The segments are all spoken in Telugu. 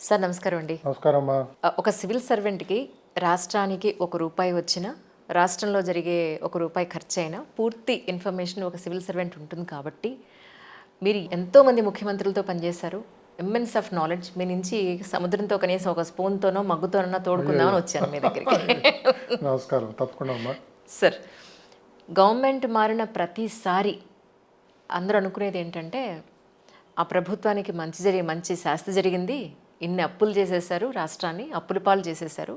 సార్ నమస్కారం అండి. నమస్కారం అమ్మా. ఒక సివిల్ సర్వెంట్‌కి రాష్ట్రానికి రూ. 1 వచ్చినా, రాష్ట్రంలో జరిగే రూ. 1 ఖర్చయినా పూర్తి ఇన్ఫర్మేషన్ ఒక సివిల్ సర్వెంట్ ఉంటుంది కాబట్టి, మీరు ఎంతోమంది ముఖ్యమంత్రులతో పనిచేశారు. Immense of knowledge. మీ నుంచి సముద్రంతో కనీసం ఒక స్పూన్‌తోనో, మగ్గుతోనో తోడుకుందామని వచ్చాను మీ దగ్గరికి. నమస్కారం, తప్పకుండా అమ్మా. సార్, గవర్నమెంట్ మారిన ప్రతిసారి అందరూ అనుకునేది ఏంటంటే, ఆ ప్రభుత్వానికి మంచి శాస్తి జరిగింది, ఇన్ని అప్పులు చేసేశారు, రాష్ట్రాన్ని అప్పుల పాలు చేసేశారు,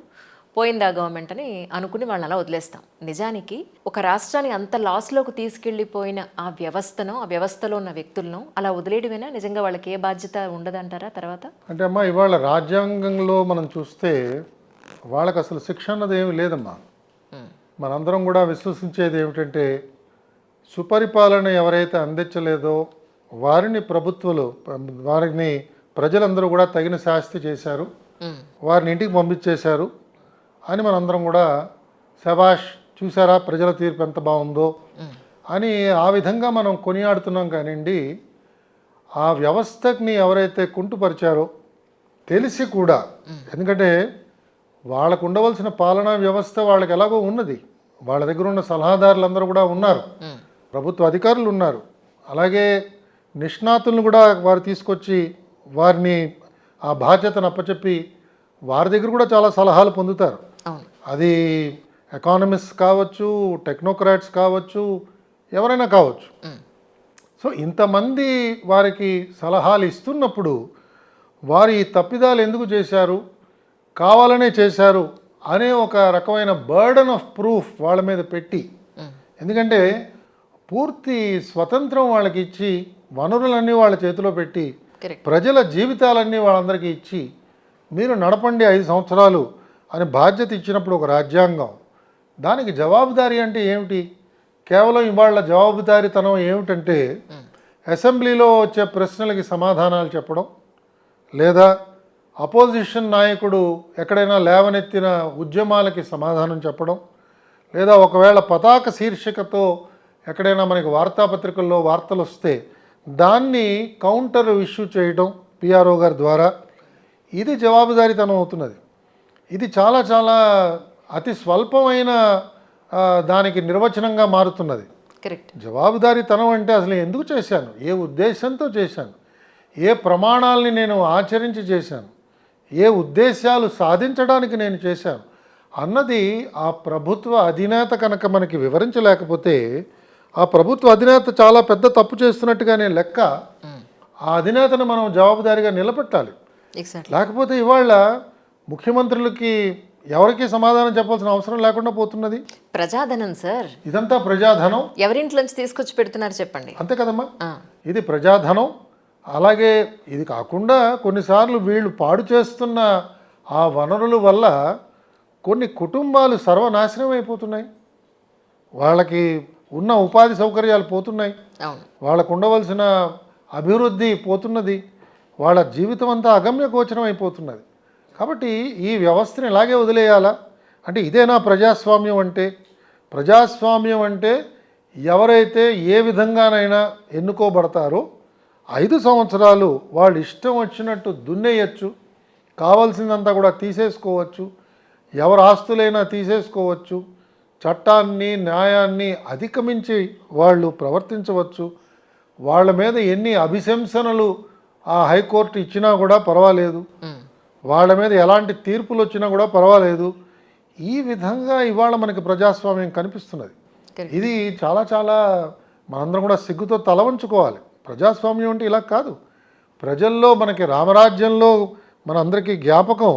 పోయిందా గవర్నమెంట్ అని అనుకుని వాళ్ళని అలా వదిలేస్తాం. నిజానికి ఒక రాష్ట్రాన్ని అంత లాస్లోకి తీసుకెళ్ళిపోయిన ఆ వ్యవస్థలో ఉన్న వ్యక్తులను అలా వదిలేయడమేనా? నిజంగా వాళ్ళకి ఏ బాధ్యత ఉండదంటారా తర్వాత? అంటే అమ్మా, ఇవాళ రాజ్యాంగంలో మనం చూస్తే వాళ్ళకి అసలు శిక్ష అన్నది ఏమి లేదమ్మా. మనందరం కూడా విశ్వసించేది ఏమిటంటే, సుపరిపాలన ఎవరైతే అందించలేదో వారిని ప్రజలందరూ కూడా తగిన శాస్తి చేశారు, వారిని ఇంటికి పంపించేశారు అని మనందరం కూడా శబాష్, చూసారా ప్రజల తీర్పు ఎంత బాగుందో అని ఆ విధంగా మనం కొనియాడుతున్నాం. కానివ్వండి, ఆ వ్యవస్థని ఎవరైతే కుంటుపరిచారో తెలిసి కూడా, ఎందుకంటే వాళ్ళకు ఉండవలసిన పాలనా వ్యవస్థ వాళ్ళకి ఎలాగో ఉన్నది, వాళ్ళ దగ్గర ఉన్న సలహాదారులందరూ కూడా ఉన్నారు, ప్రభుత్వ అధికారులు ఉన్నారు, అలాగే నిష్ణాతులను కూడా వారు తీసుకొచ్చి వారిని ఆ బాధ్యతను అప్పచెప్పి వారి దగ్గర కూడా చాలా సలహాలు పొందుతారు. అది ఎకానమిస్ట్ కావచ్చు, టెక్నోక్రాట్స్ కావచ్చు, ఎవరైనా కావచ్చు. సో ఇంతమంది వారికి సలహాలు ఇస్తున్నప్పుడు వారు ఈ తప్పిదాలు ఎందుకు చేశారు, కావాలనే చేశారు అనే ఒక రకమైన బర్డన్ ఆఫ్ ప్రూఫ్ వాళ్ళ మీద పెట్టి, ఎందుకంటే పూర్తి స్వతంత్రం వాళ్ళకి ఇచ్చి, వనరులన్నీ వాళ్ళ చేతిలో పెట్టి, ప్రజల జీవితాలన్నీ వాళ్ళందరికీ ఇచ్చి, మీరు నడపండి 5 సంవత్సరాలు అని బాధ్యత ఇచ్చినప్పుడు ఒక రాజ్యాంగం, దానికి జవాబుదారీ అంటే ఏమిటి? కేవలం ఇవాళ జవాబుదారీతనం ఏమిటంటే అసెంబ్లీలో వచ్చే ప్రశ్నలకి సమాధానాలు చెప్పడం, లేదా అపోజిషన్ నాయకుడు ఎక్కడైనా లేవనెత్తిన ఉద్యమాలకి సమాధానం చెప్పడం, లేదా ఒకవేళ పతాక శీర్షికతో ఎక్కడైనా మనకి వార్తాపత్రికల్లో వార్తలు వస్తే దాన్ని కౌంటర్ ఇష్యూ చేయడం పిఆర్ఓ గారి ద్వారా, ఇది జవాబుదారీతనం అవుతున్నది. ఇది చాలా చాలా అతి స్వల్పమైన దానికి నిర్వచనంగా మారుతున్నది. కరెక్ట్. జవాబుదారీతనం అంటే అసలు ఎందుకు చేశాను, ఏ ఉద్దేశంతో చేశాను, ఏ ప్రమాణాలని నేను ఆచరించి చేశాను, ఏ ఉద్దేశాలు సాధించడానికి నేను చేశాను అన్నది ఆ ప్రభుత్వ అధినేత కనుక మనకి వివరించలేకపోతే, ఆ ప్రభుత్వ అధినేత చాలా పెద్ద తప్పు చేస్తున్నట్టుగానే లెక్క. ఆ అధినేతను మనం జవాబుదారీగా నిలబెట్టాలి. లేకపోతే ఇవాళ ముఖ్యమంత్రులకి ఎవరికి సమాధానం చెప్పాల్సిన అవసరం లేకుండా పోతున్నది. ప్రజాధనం సార్, ఇదంతా ప్రజాధనం. ఎవరింట్లోంచి తీసుకొచ్చి పెడుతున్నారు చెప్పండి. అంతే కదమ్మా, ఇది ప్రజాధనం. అలాగే ఇది కాకుండా కొన్నిసార్లు వీళ్ళు పాడు చేస్తున్న ఆ వనరుల వల్ల కొన్ని కుటుంబాలు సర్వనాశనం అయిపోతున్నాయి, వాళ్ళకి ఉన్న ఉపాధి సౌకర్యాలు పోతున్నాయి, వాళ్ళకు ఉండవలసిన అభివృద్ధి పోతున్నది, వాళ్ళ జీవితం అంతా అగమ్య గోచరం అయిపోతున్నది. కాబట్టి ఈ వ్యవస్థని ఇలాగే వదిలేయాలా అంటే ఇదేనా ప్రజాస్వామ్యం అంటే? ప్రజాస్వామ్యం అంటే ఎవరైతే ఏ విధంగానైనా ఎన్నుకోబడతారో 5 సంవత్సరాలు వాళ్ళు ఇష్టం వచ్చినట్టు దున్నేయచ్చు, కావాల్సిందంతా కూడా తీసేసుకోవచ్చు, ఎవరు ఆస్తులైనా తీసేసుకోవచ్చు, చట్టాన్ని న్యాయాన్ని అధిగమించి వాళ్ళు ప్రవర్తించవచ్చు, వాళ్ళ మీద ఎన్ని అభిశంసనలు ఆ హైకోర్టు ఇచ్చినా కూడా పర్వాలేదు, వాళ్ళ మీద ఎలాంటి తీర్పులు వచ్చినా కూడా పర్వాలేదు. ఈ విధంగా ఇవాళ మనకి ప్రజాస్వామ్యం కనిపిస్తున్నది. ఇది చాలా చాలా మనందరం కూడా సిగ్గుతో తల వంచుకోవాలి. ప్రజాస్వామ్యం అంటే ఇలా కాదు. ప్రజల్లో మనకి రామరాజ్యంలో మనందరికీ జ్ఞాపకం,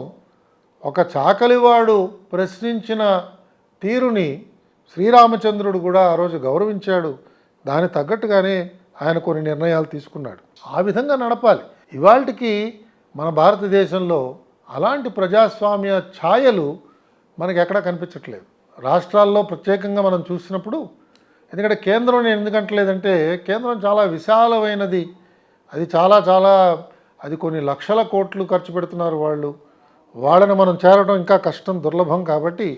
ఒక చాకలివాడు ప్రశ్నించిన తీరుని శ్రీరామచంద్రుడు కూడా ఆ రోజు గౌరవించాడు, దానికి తగ్గట్టుగానే ఆయన కొన్ని నిర్ణయాలు తీసుకున్నాడు. ఆ విధంగా నడపాలి. ఇవాళకి మన భారతదేశంలో అలాంటి ప్రజాస్వామ్య ఛాయలు మనకి ఎక్కడా కనిపించట్లేదు. రాష్ట్రాల్లో ప్రత్యేకంగా మనం చూసినప్పుడు, ఎందుకంటే కేంద్రం నేను ఎందుకంటలేదంటే, కేంద్రం చాలా విశాలమైనది, అది అది కొన్ని లక్షల కోట్లు ఖర్చు పెడుతున్నారు వాళ్ళు, వాళ్ళని మనం చేరడం ఇంకా కష్టం, దుర్లభం. కాబట్టి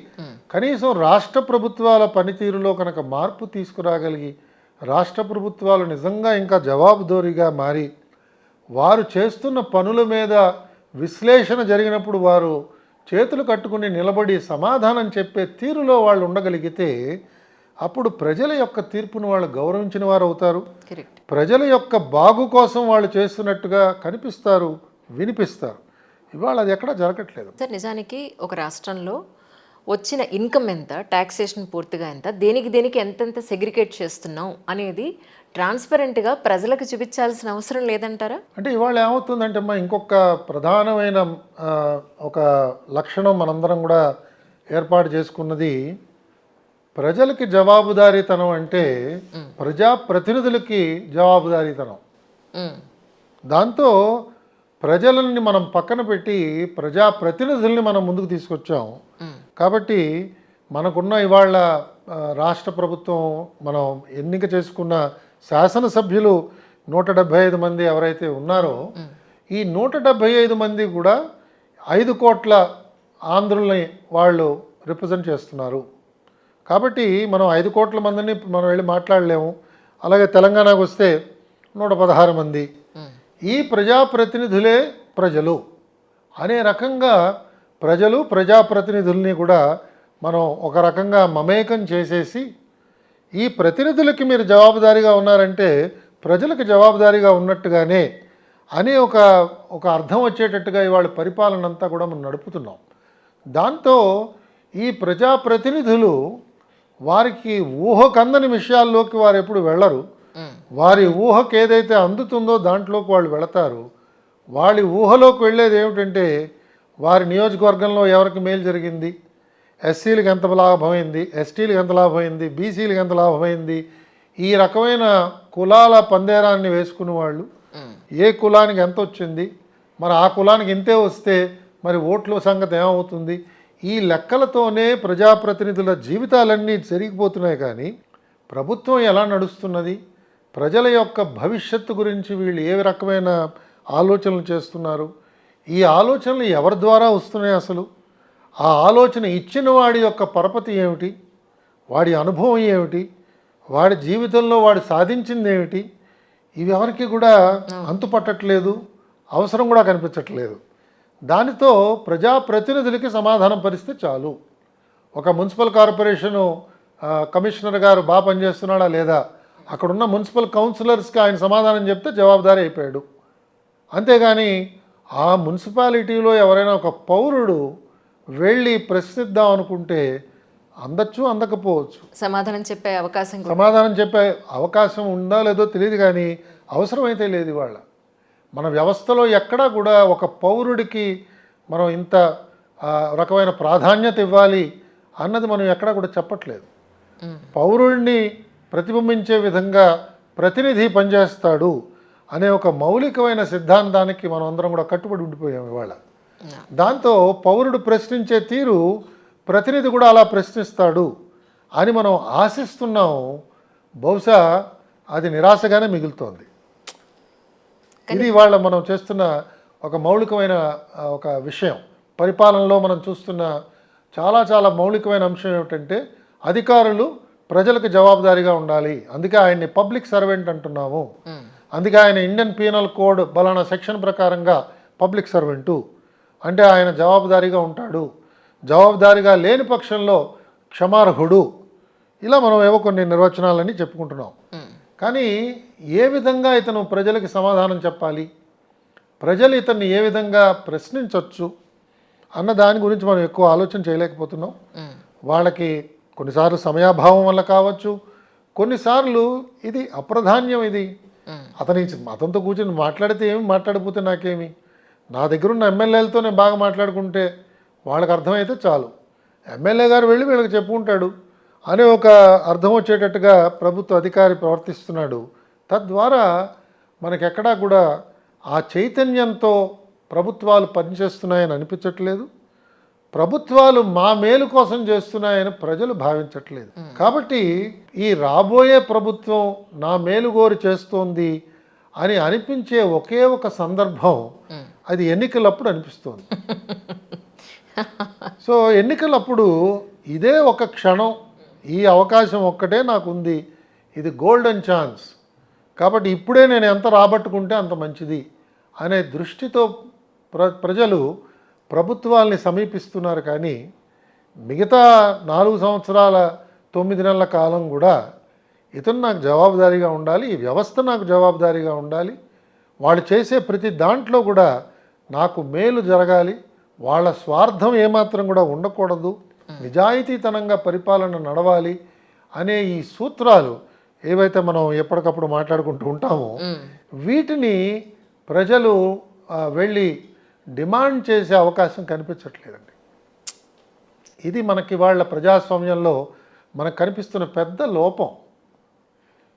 కనీసం రాష్ట్ర ప్రభుత్వాల పనితీరులో కనుక మార్పు తీసుకురాగలిగి, రాష్ట్ర ప్రభుత్వాలు నిజంగా ఇంకా జవాబుదారీగా మారి వారు చేస్తున్న పనుల మీద విశ్లేషణ జరిగినప్పుడు వారు చేతులు కట్టుకుని నిలబడి సమాధానం చెప్పే తీరులో వాళ్ళు ఉండగలిగితే అప్పుడు ప్రజల యొక్క తీర్పును వాళ్ళు గౌరవించిన వారు అవుతారు. కరెక్ట్. ప్రజల యొక్క బాగు కోసం వాళ్ళు చేస్తున్నట్టుగా కనిపిస్తారు, వినిపిస్తారు. ఇవాళ అది ఎక్కడా జరగట్లేదు. సార్, నిజానికి ఒక రాష్ట్రంలో వచ్చిన ఇన్కమ్ ఎంత, ట్యాక్సేషన్ పూర్తిగా ఎంత, దేనికి ఎంతెంత సెగ్రిగేట్ చేస్తున్నాం అనేది ట్రాన్స్పరెంట్గా ప్రజలకు చూపించాల్సిన అవసరం లేదంటారా? అంటే ఇవాళ ఏమవుతుందంటే అమ్మా, ఇంకొక ప్రధానమైన ఒక లక్షణం మనందరం కూడా ఏర్పాటు చేసుకున్నది, ప్రజలకి జవాబుదారీతనం అంటే ప్రజాప్రతినిధులకి జవాబుదారీతనం. దాంతో ప్రజలని మనం పక్కన పెట్టి ప్రజాప్రతినిధుల్ని మనం ముందుకు తీసుకొచ్చాం. కాబట్టి మనకున్న ఇవాళ రాష్ట్ర ప్రభుత్వం మనం ఎన్నిక చేసుకున్న శాసనసభ్యులు 175 మంది ఎవరైతే ఉన్నారో, ఈ 175 మంది కూడా 5 కోట్ల ఆంధ్రుల్ని వాళ్ళు రిప్రజెంట్ చేస్తున్నారు. కాబట్టి మనం 5 కోట్ల మందిని మనం వెళ్ళి మాట్లాడలేము. అలాగే తెలంగాణకు వస్తే 116 మంది. ఈ ప్రజాప్రతినిధులే ప్రజలు అనే రకంగా ప్రజలు ప్రజాప్రతినిధుల్ని కూడా మనం ఒక రకంగా మమేకం చేసేసి, ఈ ప్రతినిధులకి మీరు జవాబుదారీగా ఉన్నారంటే ప్రజలకు జవాబుదారీగా ఉన్నట్టుగానే అనే ఒక అర్థం వచ్చేటట్టుగా ఇవాళ పరిపాలన అంతా కూడా మనం నడుపుతున్నాం. దాంతో ఈ ప్రజాప్రతినిధులు వారికి ఊహకందని విషయాల్లోకి వారు ఎప్పుడు వెళ్ళరు. వారి ఊహకు ఏదైతే అందుతుందో దాంట్లోకి వాళ్ళు వెళతారు. వాళ్ళ ఊహలోకి వెళ్ళేది ఏమిటంటే, వారి నియోజకవర్గంలో ఎవరికి మేలు జరిగింది, ఎస్సీలకు ఎంత లాభమైంది, ఎస్టీలకు ఎంత లాభమైంది, బీసీలకు ఎంత లాభమైంది, ఈ రకమైన కులాల పందేరాన్ని వేసుకునే వాళ్ళు, ఏ కులానికి ఎంత వచ్చింది, మరి ఆ కులానికి ఇంతే వస్తే మరి ఓట్ల సంగతి ఏమవుతుంది, ఈ లెక్కలతోనే ప్రజాప్రతినిధుల జీవితాలన్నీ జరిగిపోతున్నాయి. కానీ ప్రభుత్వం ఎలా నడుస్తున్నది, ప్రజల యొక్క భవిష్యత్తు గురించి వీళ్ళు ఏ రకమైన ఆలోచనలు చేస్తున్నారు, ఈ ఆలోచనలు ఎవరి ద్వారా వస్తున్నాయి, అసలు ఆ ఆలోచన ఇచ్చిన వాడి యొక్క పరపతి ఏమిటి, వాడి అనుభవం ఏమిటి, వాడి జీవితంలో వాడు సాధించింది ఏమిటి, ఇవి ఎవరికి కూడా అంతుపట్టట్లేదు, అవసరం కూడా కనిపించట్లేదు. దానితో ప్రజాప్రతినిధులకి సమాధానం పరిస్తే చాలు. ఒక మున్సిపల్ కార్పొరేషను కమిషనర్ గారు బాగా పనిచేస్తున్నాడా లేదా, అక్కడున్న మున్సిపల్ కౌన్సిలర్స్కి ఆయన సమాధానం చెప్తే జవాబుదారీ అయిపోయాడు. అంతేగాని ఆ మున్సిపాలిటీలో ఎవరైనా ఒక పౌరుడు వెళ్ళి ప్రశ్నిద్దాం అనుకుంటే అందచ్చు, అందకపోవచ్చు. సమాధానం చెప్పే అవకాశం ఉందా లేదో తెలియదు, కానీ అవసరమైతే లేదు. ఇవాళ మన వ్యవస్థలో ఎక్కడా కూడా ఒక పౌరుడికి మనం ఇంత రకమైన ప్రాధాన్యత ఇవ్వాలి అన్నది మనం ఎక్కడా కూడా చెప్పట్లేదు. పౌరుడిని ప్రతిబింబించే విధంగా ప్రతినిధి పనిచేస్తాడు అనే ఒక మౌలికమైన సిద్ధాంతానికి మనం అందరం కూడా కట్టుబడి ఉండిపోయాం ఇవాళ. దాంతో పౌరుడు ప్రశ్నించే తీరు ప్రతినిధి కూడా అలా ప్రశ్నిస్తాడు అని మనం ఆశిస్తున్నాం. బహుశా అది నిరాశగానే మిగులుతోంది. ఇది ఇవాళ మనం చేస్తున్న ఒక మౌలికమైన ఒక విషయం. పరిపాలనలో మనం చూస్తున్న చాలా చాలా మౌలికమైన అంశం ఏమిటంటే, అధికారులు ప్రజలకు జవాబుదారీగా ఉండాలి. అందుకే ఆయన్ని పబ్లిక్ సర్వెంట్ అంటున్నాము. అందుకే ఆయన ఇండియన్ పీనల్ కోడ్ బలానా సెక్షన్ ప్రకారంగా పబ్లిక్ సర్వెంటు అంటే ఆయన జవాబుదారీగా ఉంటాడు. జవాబుదారీగా లేని పక్షంలో క్షమార్హుడు. ఇలా మనం ఏవో కొన్ని నిర్వచనాలని చెప్పుకుంటున్నాం. కానీ ఏ విధంగా ఇతను ప్రజలకి సమాధానం చెప్పాలి, ప్రజలు ఇతన్ని ఏ విధంగా ప్రశ్నించవచ్చు అన్న దాని గురించి మనం ఎక్కువ ఆలోచన చేయలేకపోతున్నాం. వాళ్ళకి కొన్నిసార్లు సమయాభావం వల్ల కావచ్చు, కొన్నిసార్లు ఇది అప్రధాన్యం. ఇది అతనితో కూర్చొని మాట్లాడితే ఏమి, మాట్లాడిపోతే నాకేమి, నా దగ్గర ఉన్న ఎమ్మెల్యేలతో నేను బాగా మాట్లాడుకుంటే వాళ్ళకి అర్థమైతే చాలు, ఎమ్మెల్యే గారు వెళ్ళి వీళ్ళకి చెప్పుకుంటాడు అనే ఒక అర్థం వచ్చేటట్టుగా ప్రభుత్వ అధికారి ప్రవర్తిస్తున్నాడు. తద్వారా మనకెక్కడా కూడా ఆ చైతన్యంతో ప్రభుత్వాలు పనిచేస్తున్నాయని అనిపించట్లేదు. ప్రభుత్వాలు మా మేలు కోసం చేస్తున్నాయని ప్రజలు భావించట్లేదు. కాబట్టి ఈ రాబోయే ప్రభుత్వం నా మేలు కోరి చేస్తోంది అని అనిపించే ఒకే ఒక సందర్భం అది ఎన్నికలప్పుడు అనిపిస్తోంది. సో ఎన్నికలప్పుడు ఇదే ఒక క్షణం, ఈ అవకాశం ఒక్కటే నాకు ఉంది, ఇది గోల్డెన్ ఛాన్స్, కాబట్టి ఇప్పుడే నేను ఎంత రాబట్టుకుంటే అంత మంచిది అనే దృష్టితో ప్రజలు ప్రభుత్వాల్ని సమీపిస్తున్నారు. కానీ మిగతా 4 సంవత్సరాల 9 నెలల కాలం కూడా ఇతను నాకు జవాబుదారీగా ఉండాలి, ఈ వ్యవస్థ నాకు జవాబుదారీగా ఉండాలి, వాళ్ళు చేసే ప్రతి దాంట్లో కూడా నాకు మేలు జరగాలి, వాళ్ళ స్వార్థం ఏమాత్రం కూడా ఉండకూడదు, నిజాయితీతనంగా పరిపాలన నడవాలి అనే ఈ సూత్రాలు ఏవైతే మనం ఎప్పటికప్పుడు మాట్లాడుకుంటూ ఉంటామో వీటిని ప్రజలు వెళ్ళి డిమాండ్ చేసే అవకాశం కనిపించట్లేదండి. ఇది మనకి వాళ్ళ ప్రజాస్వామ్యంలో మనకు కనిపిస్తున్న పెద్ద లోపం.